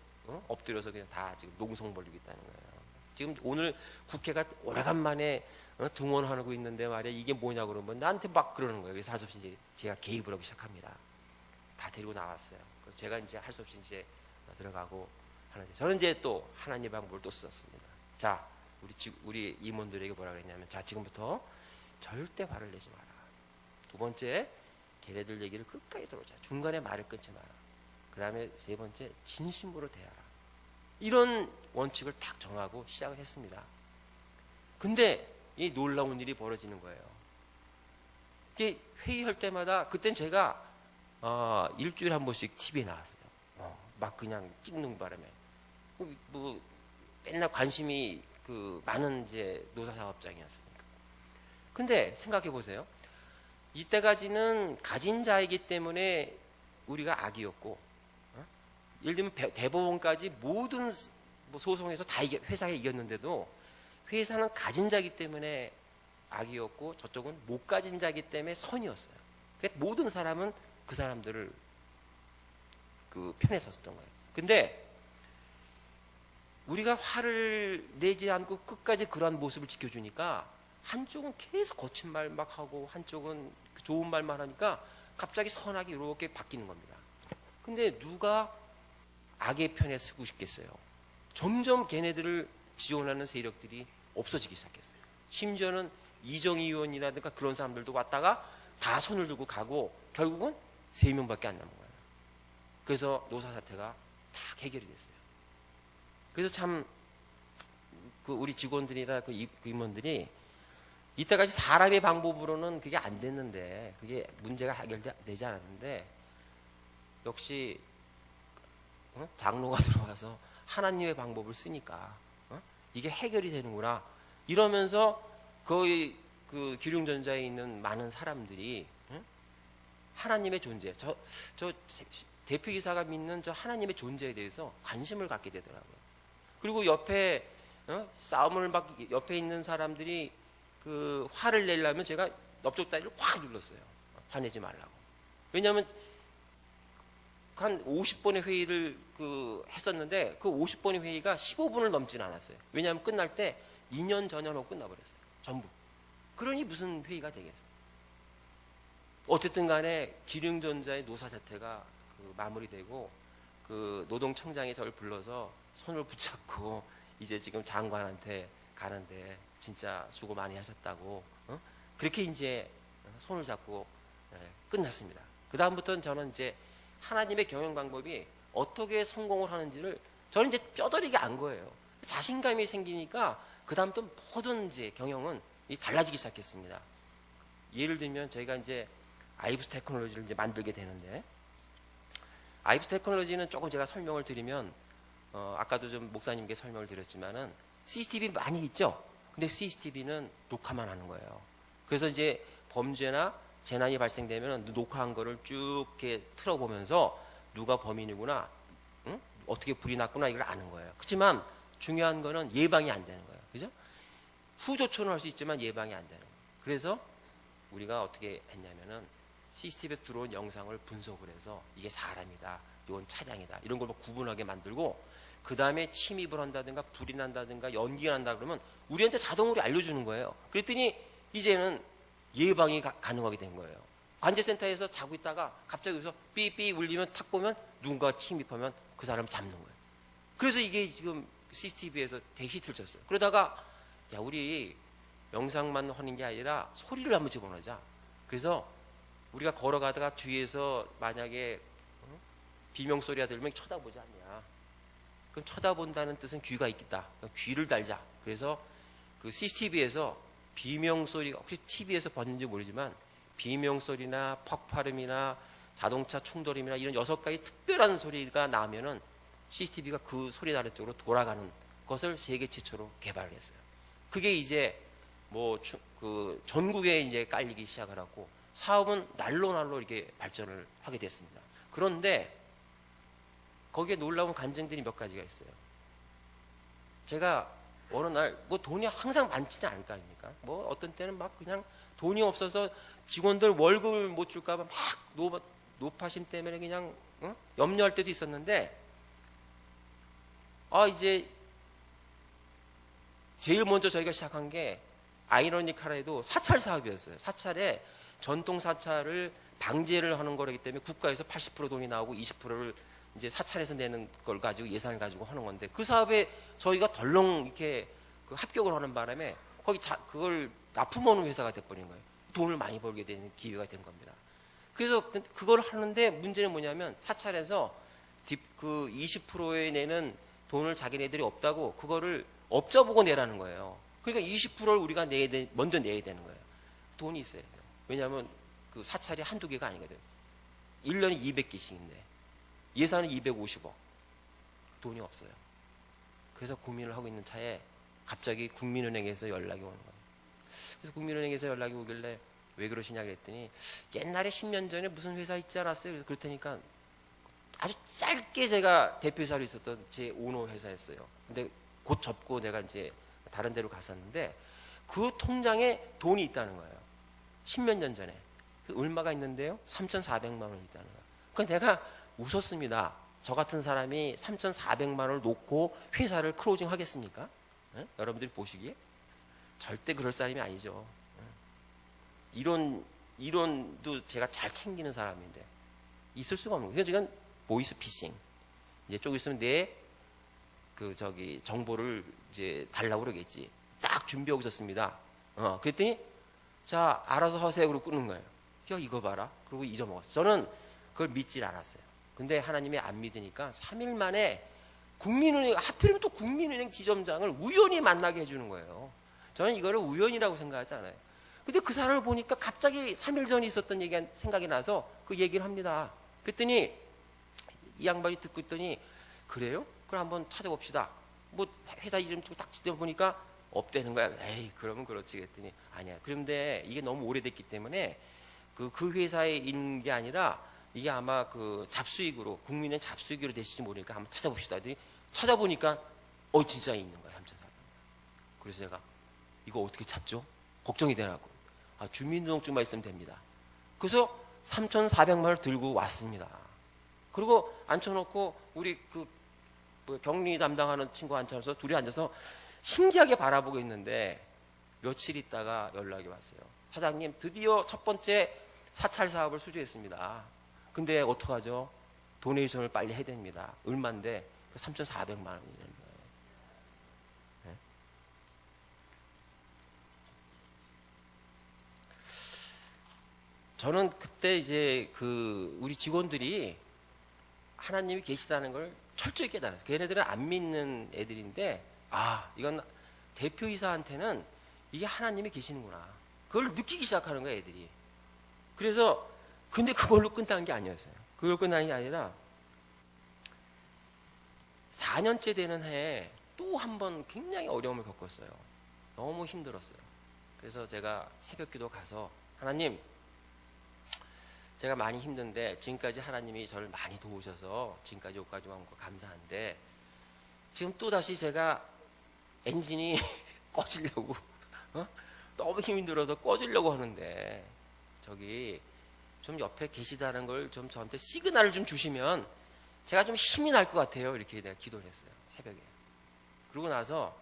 A: 엎드려서 그냥 다 지금 농성 벌리고 있다는 거예요. 지금 오늘 국회가 오래간만에 등원하고 있는데 말이야 이게 뭐냐 그러면 나한테 막 그러는 거예요. 그래서 할 수 없이 이제 제가 개입을 하기 시작합니다. 다 데리고 나왔어요. 그래서 제가 이제 할 수 없이 이제 들어가고 하는데 저는 이제 또 하나님의 방법을 또 썼습니다. 자, 우리 임원들에게 뭐라 그랬냐면 자 지금부터 절대 화를 내지 마라. 두 번째 걔네들 얘기를 끝까지 들어오자. 중간에 말을 끊지 마라. 그 다음에 세 번째 진심으로 대하라. 이런 원칙을 딱 정하고 시작을 했습니다. 근데 이 놀라운 일이 벌어지는 거예요. 이게 회의할 때마다 그땐 제가 일주일에 한 번씩 TV에 나왔어요. 막 그냥 찍는 바람에 뭐 맨날 관심이 그 많은 이제 노사사업장이었으니까. 근데 생각해 보세요. 이때까지는 가진 자이기 때문에 우리가 악이었고, 예를 들면 대법원까지 모든 뭐 소송에서 다 회사가 이겼는데도 회사는 가진 자이기 때문에 악이었고 저쪽은 못 가진 자이기 때문에 선이었어요. 그러니까 모든 사람은 그 사람들을 그 편에 섰던 거예요. 근데 우리가 화를 내지 않고 끝까지 그러한 모습을 지켜주니까 한쪽은 계속 거친 말 막 하고 한쪽은 좋은 말만 하니까 갑자기 선하게 이렇게 바뀌는 겁니다. 근데 누가 악의 편에 서고 싶겠어요? 점점 걔네들을 지원하는 세력들이 없어지기 시작했어요. 심지어는 이정희 의원이라든가 그런 사람들도 왔다가 다 손을 들고 가고 결국은 3명밖에 안 남은 거예요. 그래서 노사 사태가 다 해결이 됐어요. 그래서 참 그 우리 직원들이나 그 임원들이 이때까지 사람의 방법으로는 그게 안 됐는데 그게 문제가 해결되지 않았는데 역시 장로가 들어와서 하나님의 방법을 쓰니까 이게 해결이 되는구나 이러면서 거의 그 기륭전자에 있는 많은 사람들이 하나님의 존재, 저 대표이사가 믿는 저 하나님의 존재에 대해서 관심을 갖게 되더라고요. 그리고 옆에 싸움을 막 옆에 있는 사람들이 그 화를 내려면 제가 넓적 다리를 확 눌렀어요. 화내지 말라고. 왜냐하면 한 50번의 회의를 했었는데 그 50번의 회의가 15분을 넘지는 않았어요. 왜냐하면 끝날 때 2년 전혀로 끝나버렸어요. 전부. 그러니 무슨 회의가 되겠어요. 어쨌든 간에 기륭전자의 노사 사태가 마무리되고 그 노동청장이 저를 불러서 손을 붙잡고 이제 지금 장관한테 가는데 진짜 수고 많이 하셨다고 그렇게 이제 손을 잡고 끝났습니다. 그 다음부터는 저는 이제 하나님의 경영 방법이 어떻게 성공을 하는지를 저는 이제 뼈저리게 안 거예요. 자신감이 생기니까 그 다음부터 모든 이제 경영은 달라지기 시작했습니다. 예를 들면 저희가 이제 아이브스 테크놀로지를 이제 만들게 되는데 아이브스 테크놀로지는 조금 제가 설명을 드리면 아까도 좀 목사님께 설명을 드렸지만은 CCTV 많이 있죠. 근데 CCTV는 녹화만 하는 거예요. 그래서 이제 범죄나 재난이 발생되면 녹화한 거를 쭉 이렇게 틀어보면서 누가 범인이구나, 어떻게 불이 났구나 이걸 아는 거예요. 그렇지만 중요한 거는 예방이 안 되는 거예요. 그죠? 후조처는 할 수 있지만 예방이 안 되는 거예요. 그래서 우리가 어떻게 했냐면은 CCTV에서 들어온 영상을 분석을 해서 이게 사람이다, 이건 차량이다 이런 걸 구분하게 만들고 그 다음에 침입을 한다든가 불이 난다든가 연기가 난다 그러면 우리한테 자동으로 알려주는 거예요. 그랬더니 이제는 예방이 가능하게 된 거예요. 관제센터에서 자고 있다가 갑자기 여기서 삐삐 울리면 탁 보면 누군가 침입하면 그 사람 잡는 거예요. 그래서 이게 지금 CCTV에서 대히트를 쳤어요. 그러다가 야 우리 영상만 하는 게 아니라 소리를 한번 집어넣자. 그래서 우리가 걸어가다가 뒤에서 만약에 비명소리가 들면 쳐다보지 않냐. 그럼 쳐다본다는 뜻은 귀가 있겠다. 귀를 달자. 그래서 그 CCTV에서 비명소리가 혹시 TV에서 봤는지 모르지만 비명소리나 폭발음이나 자동차 충돌음이나 이런 6가지 특별한 소리가 나면은 CCTV가 그 소리 나는 쪽으로 돌아가는 것을 세계 최초로 개발을 했어요. 그게 이제 그 전국에 이제 깔리기 시작을 하고 사업은 날로 이렇게 발전을 하게 됐습니다. 그런데 거기에 놀라운 간증들이 몇 가지가 있어요. 제가 어느 날 돈이 항상 많지는 않을 거 아닙니까? 어떤 때는 막 그냥 돈이 없어서 직원들 월급을 못 줄까봐 막 노파심 때문에 그냥 염려할 때도 있었는데, 이제 제일 먼저 저희가 시작한 게 아이러니컬해도 사찰 사업이었어요. 사찰에 전통 사찰을 방제를 하는 거라기 때문에 국가에서 80% 돈이 나오고 20%를 이제 사찰에서 내는 걸 가지고 예산을 가지고 하는 건데, 그 사업에 저희가 덜렁 이렇게 그 합격을 하는 바람에 그걸 납품하는 회사가 돼버린 거예요. 돈을 많이 벌게 되는 기회가 된 겁니다. 그래서 그걸 하는데 문제는 뭐냐면 사찰에서 그 20%에 내는 돈을 자기네들이 없다고 그거를 업자 보고 내라는 거예요. 그러니까 20%를 우리가 먼저 내야 되는 거예요. 돈이 있어야죠. 왜냐하면 그 사찰이 한두 개가 아니거든요. 1년에 200개씩인데 예산은 250억. 돈이 없어요. 그래서 고민을 하고 있는 차에 갑자기 국민은행에서 연락이 오는 거예요. 그래서 국민은행에서 연락이 오길래 왜 그러시냐 그랬더니 옛날에 10년 전에 무슨 회사 있지 않았어요? 그랬더니까 아주 짧게 제가 대표이사로 있었던 제 오너 회사였어요. 근데 곧 접고 내가 이제 다른 데로 갔었는데 그 통장에 돈이 있다는 거예요. 10몇 년 전에. 얼마가 있는데요? 3,400만 원이 있다는 거예요. 그러니까 내가 웃었습니다. 저 같은 사람이 3,400만 원을 놓고 회사를 클로징 하겠습니까? 네? 여러분들이 보시기에? 절대 그럴 사람이 아니죠. 이론도 제가 잘 챙기는 사람인데 있을 수가 없는 거예요. 그래서 지금 보이스 피싱. 이제 좀 있으면 정보를 이제 달라고 그러겠지. 딱 준비하고 있었습니다. 그랬더니 자, 알아서 하세요. 그러고 끊는 거예요. 야, 이거 봐라. 그러고 잊어먹었어요. 저는 그걸 믿질 않았어요. 근데 하나님이 안 믿으니까 3일 만에 하필이면 또 국민은행 지점장을 우연히 만나게 해주는 거예요. 저는 이거를 우연이라고 생각하지 않아요. 근데 그 사람을 보니까 갑자기 3일 전에 있었던 얘기가 생각이 나서 그 얘기를 합니다. 그랬더니 이 양반이 듣고 있더니 그래요? 그럼 한번 찾아봅시다. 회사 이름 딱 지어보니까 없대는 거야. 에이, 그러면 그렇지. 그랬더니 아니야. 그런데 이게 너무 오래됐기 때문에 그 회사에 있는 게 아니라 이게 아마 그 잡수익으로, 국민의 잡수익으로 되실지 모르니까 한번 찾아봅시다. 그랬더니 찾아보니까 진짜 있는 거야. 3,400만. 그래서 제가 이거 어떻게 찾죠? 걱정이 되라고. 주민등록증만 있으면 됩니다. 그래서 3,400만 원을 들고 왔습니다. 그리고 앉혀놓고 우리 격리 담당하는 친구 앉혀서 둘이 앉아서 신기하게 바라보고 있는데 며칠 있다가 연락이 왔어요. 사장님, 드디어 첫 번째 사찰 사업을 수주했습니다. 근데 어떡하죠? 도네이션을 빨리 해야 됩니다. 얼마인데? 3,400만 원이라는 거예요. 네? 저는 그때 이제 우리 직원들이 하나님이 계시다는 걸 철저히 깨달았어요. 걔네들은 안 믿는 애들인데, 이건 대표이사한테는 이게 하나님이 계시는구나. 그걸 느끼기 시작하는 거예요, 애들이. 그래서, 근데 그걸로 끝난 게 아니었어요. 그걸 끝난 게 아니라, 4년째 되는 해에 또 한 번 굉장히 어려움을 겪었어요. 너무 힘들었어요. 그래서 제가 새벽 기도 가서, 하나님, 제가 많이 힘든데 지금까지 하나님이 저를 많이 도우셔서 지금까지 여기까지 온 거 감사한데 지금 또다시 제가 엔진이 꺼지려고 너무 힘이 들어서 꺼지려고 하는데 저기 좀 옆에 계시다는 걸 좀 저한테 시그널을 좀 주시면 제가 좀 힘이 날 것 같아요. 이렇게 내가 기도를 했어요. 새벽에. 그러고 나서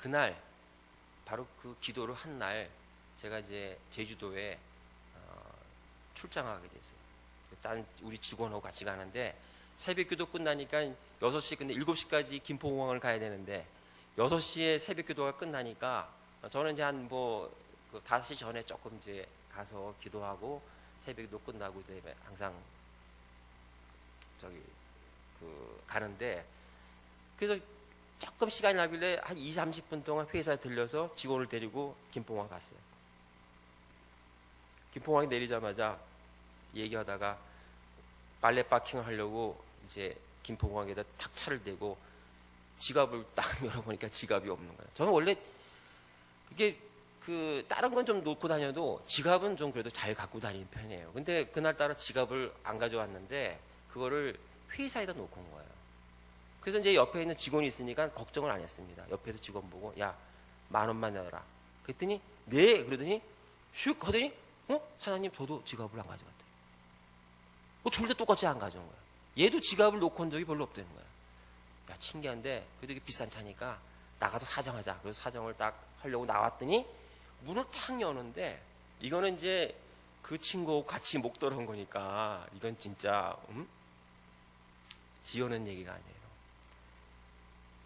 A: 그날 바로 그 기도를 한 날 제가 이제 제주도에 출장하게 됐어요. 딴 우리 직원하고 같이 가는데 새벽 기도 끝나니까 6시, 근데 7시까지 김포공항을 가야 되는데 6시에 새벽 기도가 끝나니까 저는 이제 한 5시 전에 조금 이제 가서 기도하고 새벽 기도 끝나고 이제 항상 가는데 그래서 조금 시간이 나길래 한 20, 30분 동안 회사에 들려서 직원을 데리고 김포공항 갔어요. 김포공항에 내리자마자 얘기하다가 빨래 파킹을 하려고 이제 김포공항에다 탁 차를 대고 지갑을 딱 열어보니까 지갑이 없는 거예요. 저는 원래 그게 그 다른 건 좀 놓고 다녀도 지갑은 좀 그래도 잘 갖고 다니는 편이에요. 근데 그날따라 지갑을 안 가져왔는데 그거를 회사에다 놓고 온 거예요. 그래서 이제 옆에 있는 직원이 있으니까 걱정을 안 했습니다. 옆에서 직원 보고 야 10,000원만 내놔라. 그랬더니 네 그러더니 슉 하더니 사장님 저도 지갑을 안 가져갔대요. 둘 다 똑같이 안 가져온 거예요. 얘도 지갑을 놓고 온 적이 별로 없다는 거예요. 야 신기한데 그래도 이게 비싼 차니까 나가서 사정하자. 그래서 사정을 딱 하려고 나왔더니 문을 탁 여는데 이거는 이제 그 친구하고 같이 목 떨어온 거니까 이건 진짜 지어낸 얘기가 아니에요.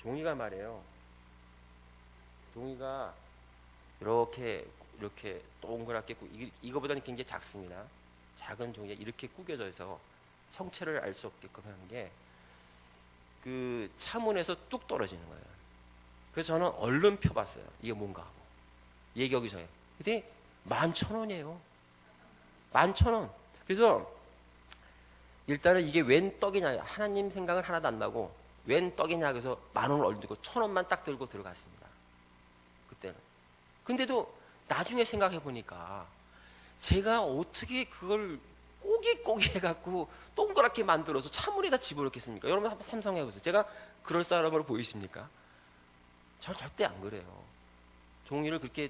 A: 종이가 말이에요. 종이가 이렇게 동그랗게 이거보다는 굉장히 작습니다. 작은 종이가 이렇게 구겨져 있어 성체를 알 수 없게끔 하는 게 그 차문에서 뚝 떨어지는 거예요. 그래서 저는 얼른 펴봤어요. 이게 뭔가 하고 얘기하기 전에. 근데 11,000원이에요. 11,000원. 그래서 일단은 이게 웬 떡이냐 하나님 생각은 하나도 안 나고 웬 떡이냐 그래서 10,000원을 얼른 들고 1,000원만 딱 들고 들어갔습니다. 그때는. 근데도 나중에 생각해 보니까 제가 어떻게 그걸 꼬깃꼬깃 해갖고 동그랗게 만들어서 차문에다 집어넣겠습니까? 여러분 한번 상상해 보세요. 제가 그럴 사람으로 보이십니까? 전 절대 안 그래요. 종이를 그렇게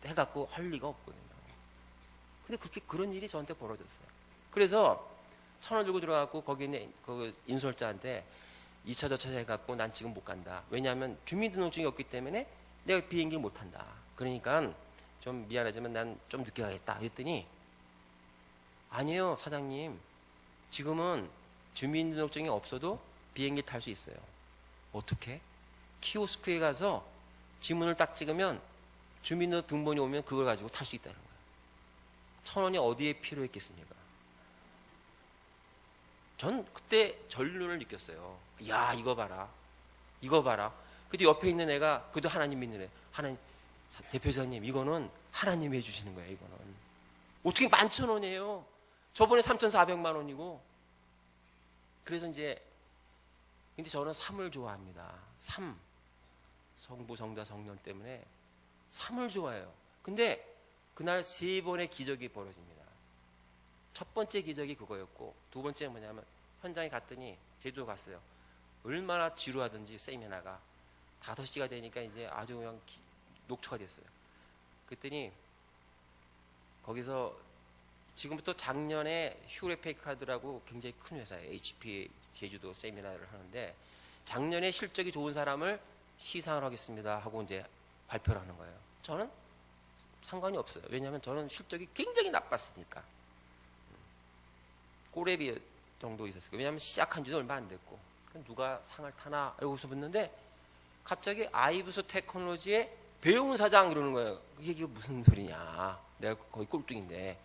A: 해갖고 할 리가 없거든요. 근데 그런 일이 저한테 벌어졌어요. 그래서 1,000원 들고 들어가고 거기 있는 그 인솔자한테 2차 저차 해갖고 난 지금 못 간다. 왜냐하면 주민등록증이 없기 때문에 내가 비행기를 못 탄다. 그러니까 좀 미안하지만 난 좀 늦게 가겠다. 그랬더니 아니에요 사장님. 지금은 주민등록증이 없어도 비행기 탈 수 있어요. 어떻게? 키오스크에 가서 지문을 딱 찍으면 주민등록 등본이 오면 그걸 가지고 탈 수 있다는 거예요. 1,000원이 어디에 필요했겠습니까? 전 그때 전륜을 느꼈어요. 야 이거 봐라. 이거 봐라. 근데 옆에 있는 애가 그래도 하나님 믿는 애. 하나님 대표자님 이거는 하나님이 해주시는 거예요. 이거는 어떻게 11,000원이에요. 저번에 3,400만 원이고. 그래서 이제 근데 저는 삶을 좋아합니다. 삶. 성부 성자 성령 때문에 삶을 좋아해요. 근데 그날 3번의 기적이 벌어집니다. 첫 번째 기적이 그거였고 두 번째는 뭐냐면 현장에 갔더니 제주도 갔어요. 얼마나 지루하든지 세미나가 5시가 되니까 이제 아주 그냥 녹초가 됐어요. 그랬더니 거기서 지금부터 작년에 휴레페이카드라고 굉장히 큰 회사예요. HP 제주도 세미나를 하는데 작년에 실적이 좋은 사람을 시상을 하겠습니다 하고 이제 발표를 하는 거예요. 저는 상관이 없어요. 왜냐하면 저는 실적이 굉장히 나빴으니까. 꼬레비 정도 있었어요. 왜냐하면 시작한 지도 얼마 안 됐고 누가 상을 타나 이러고서 묻는데 갑자기 아이브스 테크놀로지의 배우훈 사장 이러는 거예요. 이게 무슨 소리냐. 내가 거의 꼴등인데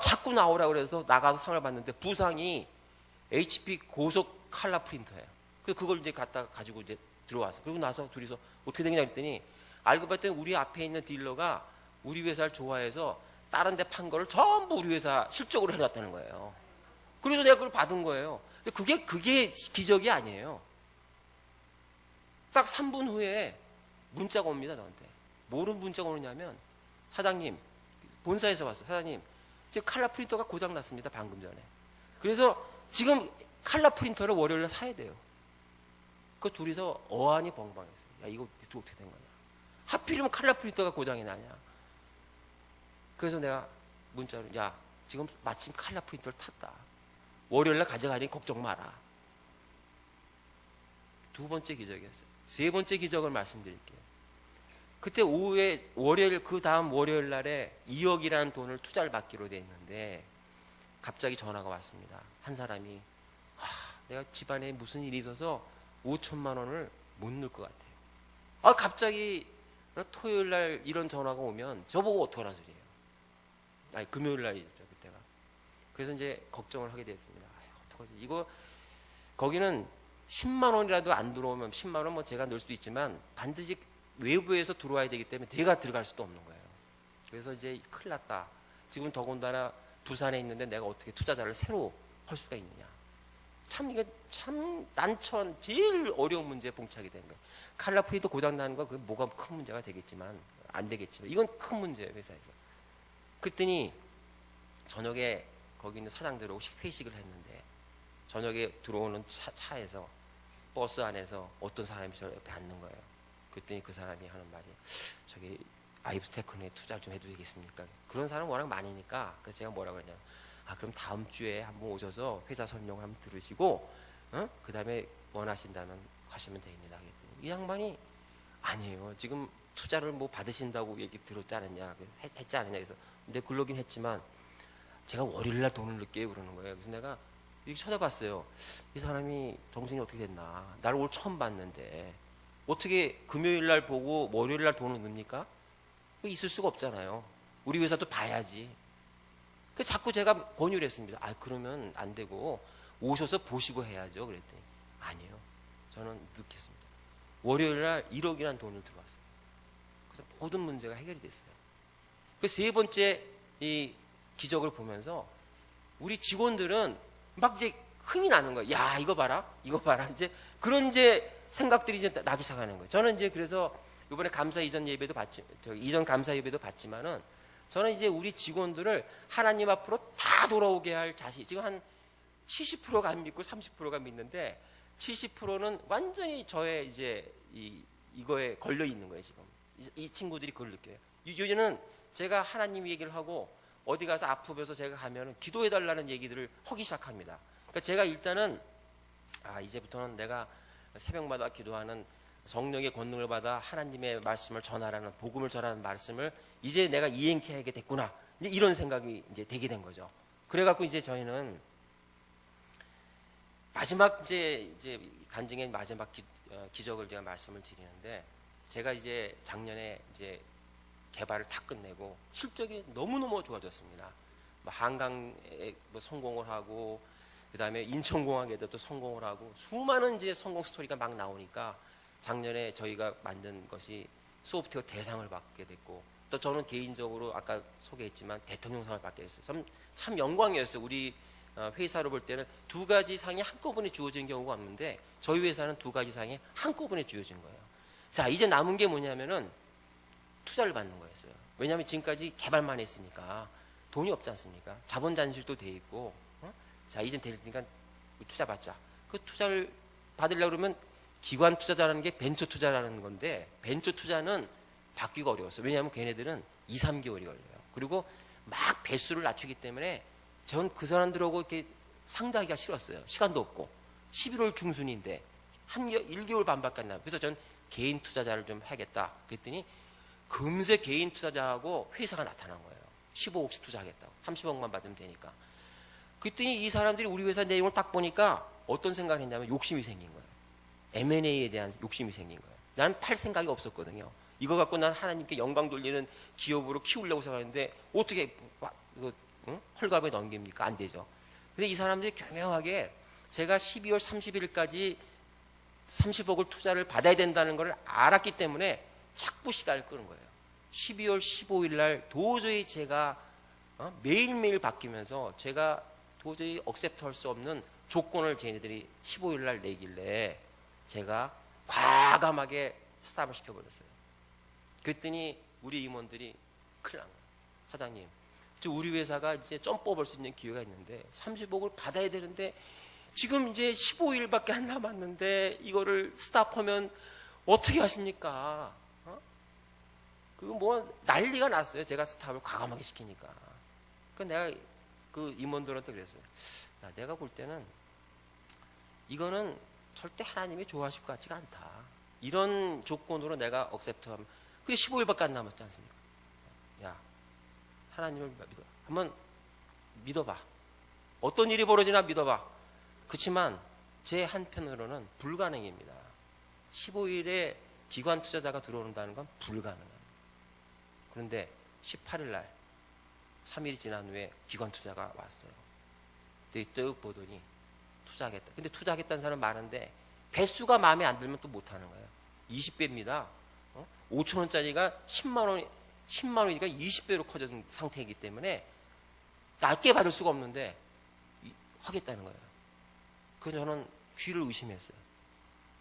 A: 자꾸 나오라 그래서 나가서 상을 받는데 부상이 HP 고속 칼라 프린터예요. 그걸 이제 가지고 이제 들어와서 그리고 나서 둘이서 어떻게 되냐 그랬더니 알고 봤더니 우리 앞에 있는 딜러가 우리 회사를 좋아해서 다른 데 판 거를 전부 우리 회사 실적으로 해놨다는 거예요. 그래서 내가 그걸 받은 거예요. 그게 기적이 아니에요. 딱 3분 후에 문자가 옵니다, 저한테. 뭐로 문자가 오느냐면, 사장님, 본사에서 왔어요. 사장님, 지금 칼라 프린터가 고장났습니다, 방금 전에. 그래서 지금 칼라 프린터를 월요일에 사야 돼요. 그 둘이서 어안이 벙벙했어요. 야, 이거 어떻게 된 거냐. 하필이면 칼라 프린터가 고장이 나냐. 그래서 내가 문자로, 야, 지금 마침 칼라 프린터를 탔다. 월요일날 가져가니 걱정 마라. 두 번째 기적이었어요. 세 번째 기적을 말씀드릴게요. 그때 오후에 월요일, 그 다음 월요일 날에 2억이라는 돈을 투자를 받기로 돼 있는데 갑자기 전화가 왔습니다. 한 사람이 내가 집안에 무슨 일이 있어서 5천만 원을 못 넣을 것 같아요. 갑자기 토요일 날 이런 전화가 오면 저보고 어떡하라는 소리예요. 아니 금요일 날이었죠 그때가. 그래서 이제 걱정을 하게 됐습니다. 어떡하지? 이거 거기는 10만 원이라도 안 들어오면 10만 원 뭐 제가 넣을 수도 있지만 반드시 외부에서 들어와야 되기 때문에 제가 들어갈 수도 없는 거예요. 그래서 이제 큰일 났다. 지금 더군다나 부산에 있는데 내가 어떻게 투자자를 새로 할 수가 있느냐. 이게 참 난처한 제일 어려운 문제에 봉착이 된 거예요. 칼라 프린터 고장 나는 거 그 뭐가 큰 문제가 되겠지만 안 되겠지만 이건 큰 문제예요, 회사에서. 그랬더니 저녁에 거기 있는 사장들하고 회식을 했는데 저녁에 들어오는 차에서 버스 안에서 어떤 사람이 저 옆에 앉는 거예요. 그랬더니 그 사람이 하는 말이 저기 아이브스테크에 투자 좀 해도 되겠습니까? 그런 사람 워낙 많으니까. 그래서 제가 뭐라고 그러냐면 그럼 다음 주에 한번 오셔서 회사 설명 한번 들으시고 그 다음에 원하신다면 하시면 됩니다. 그랬더니 이 양반이 아니에요. 지금 투자를 뭐 받으신다고 얘기 들었지 않았냐, 했지 않았냐. 그래서 근데 그러긴 했지만 제가 월요일날 돈을 넣을게요 그러는 거예요. 그래서 내가 이렇게 쳐다봤어요. 이 사람이 정신이 어떻게 됐나. 나를 오늘 처음 봤는데 어떻게 금요일날 보고 월요일날 돈을 넣습니까? 있을 수가 없잖아요. 우리 회사도 봐야지. 그 자꾸 제가 권유를 했습니다. 그러면 안 되고 오셔서 보시고 해야죠. 그랬더니 아니에요. 저는 넣겠습니다. 월요일날 1억이라는 돈을 들어왔어요. 그래서 모든 문제가 해결이 됐어요. 그 세 번째 이 기적을 보면서 우리 직원들은 막 이제 흥이 나는 거예요. 야, 이거 봐라, 이거 봐라. 이제 그런 생각들이 이제 나기 시작하는 거예요. 저는 이제 그래서 이번에 감사 이전 예배도 이전 감사 예배도 봤지만은 저는 이제 우리 직원들을 하나님 앞으로 다 돌아오게 할 자신, 지금 한 70%가 안 믿고 30%가 믿는데 70%는 완전히 저의 이제 이거에 걸려 있는 거예요, 지금. 이 친구들이 그걸 느껴요. 요즘은 제가 하나님 얘기를 하고 어디 가서 아프면서 제가 가면은 기도해달라는 얘기들을 하기 시작합니다. 그러니까 제가 일단은 이제부터는 내가 새벽마다 기도하는 성령의 권능을 받아 하나님의 말씀을 전하라는, 복음을 전하는 말씀을 이제 내가 이행하게 됐구나. 이제 이런 생각이 이제 되게 된 거죠. 그래갖고 이제 저희는 마지막 이제 간증의 마지막 기적을 제가 말씀을 드리는데, 제가 이제 작년에 이제 개발을 다 끝내고 실적이 너무너무 좋아졌습니다. 한강에 성공을 하고, 그 다음에 인천공항에도 또 성공을 하고, 수많은 이제 성공 스토리가 막 나오니까 작년에 저희가 만든 것이 소프트웨어 대상을 받게 됐고, 또 저는 개인적으로 아까 소개했지만 대통령상을 받게 됐어요. 참 영광이었어요. 우리 회사로 볼 때는 두 가지 상이 한꺼번에 주어진 경우가 없는데 저희 회사는 두 가지 상이 한꺼번에 주어진 거예요. 자, 이제 남은 게 뭐냐면은 투자를 받는 거였어요. 왜냐하면 지금까지 개발만 했으니까 돈이 없지 않습니까? 자본 잔실도 돼 있고, 자, 이제 되니까 투자 받자. 그 투자를 받으려고 그러면 기관 투자자라는 게 벤처 투자라는 건데, 벤처 투자는 받기가 어려웠어요. 왜냐하면 걔네들은 2, 3개월이 걸려요. 그리고 막 배수를 낮추기 때문에 전 그 사람들하고 이렇게 상대하기가 싫었어요. 시간도 없고. 11월 중순인데 한 1개월 반밖에 안 남아요. 그래서 전 개인 투자자를 좀 하겠다. 그랬더니 금세 개인 투자자하고 회사가 나타난 거예요. 15억씩 투자하겠다고. 30억만 받으면 되니까. 그랬더니 이 사람들이 우리 회사 내용을 딱 보니까 어떤 생각을 했냐면 욕심이 생긴 거예요. M&A에 대한 욕심이 생긴 거예요. 난 팔 생각이 없었거든요. 이거 갖고 난 하나님께 영광 돌리는 기업으로 키우려고 생각했는데 어떻게 이거 헐값에 넘깁니까? 안 되죠. 근데 이 사람들이 교묘하게 제가 12월 30일까지 30억을 투자를 받아야 된다는 걸 알았기 때문에 자꾸 시간을 끄는 거예요. 12월 15일 날 도저히 제가 매일매일 바뀌면서 제가 도저히 억셉트할 수 없는 조건을 쟤네들이 15일 날 내길래 제가 과감하게 스탑을 시켜버렸어요. 그랬더니 우리 임원들이 큰일 난 거예요. 사장님, 우리 회사가 이제 점 뽑을 수 있는 기회가 있는데 30억을 받아야 되는데 지금 이제 15일밖에 안 남았는데 이거를 스탑하면 어떻게 하십니까? 그거 뭐 난리가 났어요. 제가 스탑을 과감하게 시키니까. 내가 그 임원들한테 그랬어요. 야, 내가 볼 때는 이거는 절대 하나님이 좋아하실 것 같지가 않다. 이런 조건으로 내가 억셉트하면 그게 15일밖에 안 남았지 않습니까? 야, 하나님을 한번 믿어봐. 어떤 일이 벌어지나 믿어봐. 그렇지만 제 한편으로는 불가능입니다. 15일에 기관 투자자가 들어온다는 건 불가능합니다. 그런데 18일 날 3일이 지난 후에 기관 투자가 왔어요. 근데 쭉 보더니 투자하겠다. 근데 투자하겠다는 사람 많은데 배수가 마음에 안 들면 또 못하는 거예요. 20배입니다. 5천 원짜리가 10만 원이니까 20배로 커진 상태이기 때문에 낮게 받을 수가 없는데 하겠다는 거예요. 그래서 저는 귀를 의심했어요.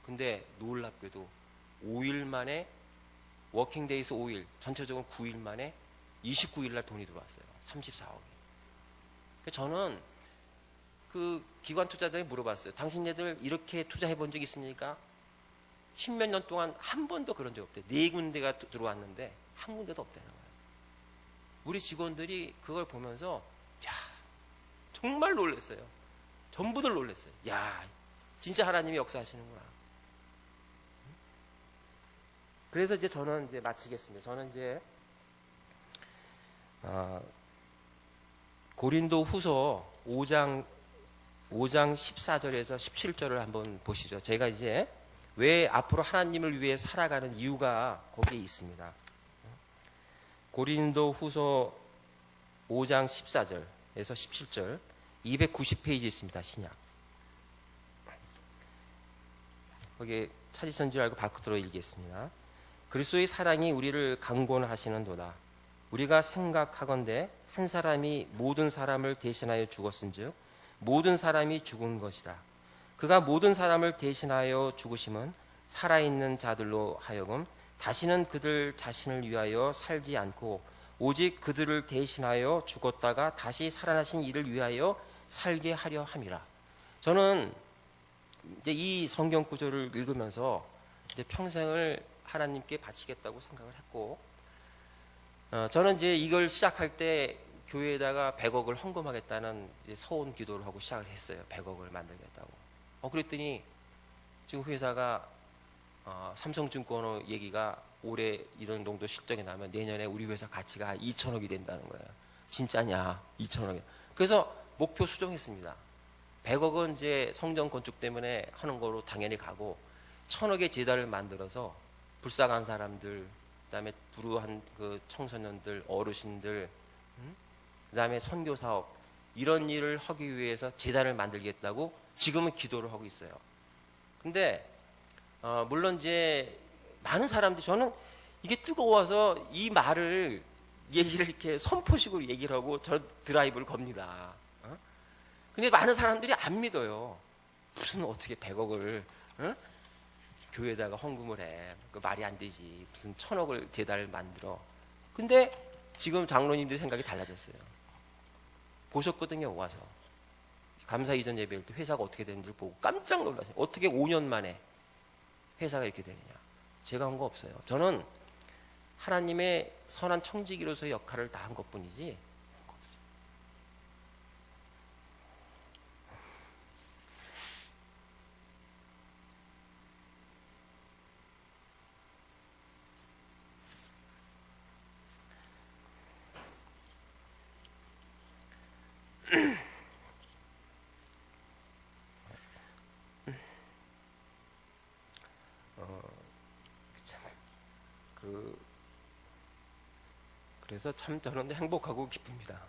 A: 근데 놀랍게도 5일 만에 워킹 데이스 5일, 전체적으로 9일 만에 29일 날 돈이 들어왔어요. 34억이. 저는 그 기관 투자자에 물어봤어요. 당신네들 이렇게 투자해 본 적 있습니까? 10몇 년 동안 한 번도 그런 적 없대. 4군데가 들어왔는데 한 군데도 없다는 거예요. 우리 직원들이 그걸 보면서 야, 정말 놀랐어요. 전부들 놀랐어요. 야, 진짜 하나님이 역사하시는구나. 그래서 이제 저는 이제 마치겠습니다. 저는 이제 고린도 후서 5장 14절에서 17절을 한번 보시죠. 제가 이제 왜 앞으로 하나님을 위해 살아가는 이유가 거기에 있습니다. 고린도 후서 5장 14절에서 17절 290페이지 있습니다. 신약. 거기에 찾으신 줄 알고 바꾸도록 읽겠습니다. 그리스도의 사랑이 우리를 강권하시는도다. 우리가 생각하건대 한 사람이 모든 사람을 대신하여 죽었은즉 모든 사람이 죽은 것이다. 그가 모든 사람을 대신하여 죽으심은 살아있는 자들로 하여금 다시는 그들 자신을 위하여 살지 않고 오직 그들을 대신하여 죽었다가 다시 살아나신 이를 위하여 살게 하려 함이라. 저는 이제 이 성경 구절을 읽으면서 이제 평생을 하나님께 바치겠다고 생각을 했고, 저는 이제 이걸 시작할 때 교회에다가 100억을 헌금하겠다는 이제 서원 기도를 하고 시작을 했어요. 100억을 만들겠다고. 그랬더니 지금 회사가 삼성증권 얘기가 올해 이런 정도 실적이 나면 내년에 우리 회사 가치가 2천억이 된다는 거예요. 진짜냐? 2천억이. 그래서 목표 수정했습니다. 100억은 이제 성전 건축 때문에 하는 거로 당연히 가고 1,000억의 재단을 만들어서 불쌍한 사람들, 그다음에 불우한 그 청소년들, 어르신들, 그다음에 선교 사업 이런 일을 하기 위해서 재단을 만들겠다고 지금은 기도를 하고 있어요. 근데 물론 이제 많은 사람들이 저는 이게 뜨거워서 이 말을 얘기를 이렇게 선포식으로 얘기를 하고 저 드라이브를 겁니다. 근데 많은 사람들이 안 믿어요. 무슨 어떻게 100억을 교회에다가 헌금을 해. 그 말이 안 되지. 무슨 1,000억을 재단을 만들어. 근데 지금 장로님들 생각이 달라졌어요. 보셨거든요, 와서. 감사 이전 예배일 때 회사가 어떻게 되는지를 보고 깜짝 놀라세요. 어떻게 5년 만에 회사가 이렇게 되느냐. 제가 한 거 없어요. 저는 하나님의 선한 청지기로서의 역할을 다 한 것뿐이지 그래서 참 저는 행복하고 기쁩니다.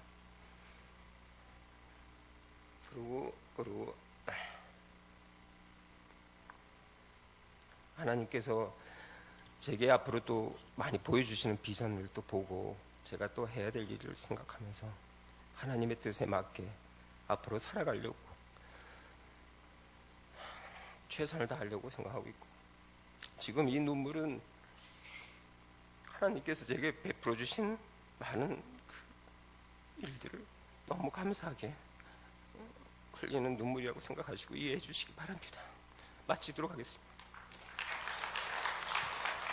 A: 그리고 하나님께서 제게 앞으로 또 많이 보여주시는 비전을 또 보고 제가 또 해야 될 일을 생각하면서 하나님의 뜻에 맞게 앞으로 살아가려고 최선을 다하려고 생각하고 있고, 지금 이 눈물은 하나님께서 제게 베풀어 주신 많은 그 일들을 너무 감사하게 흘리는 눈물이라고 생각하시고 이해해 주시기 바랍니다. 마치도록 하겠습니다.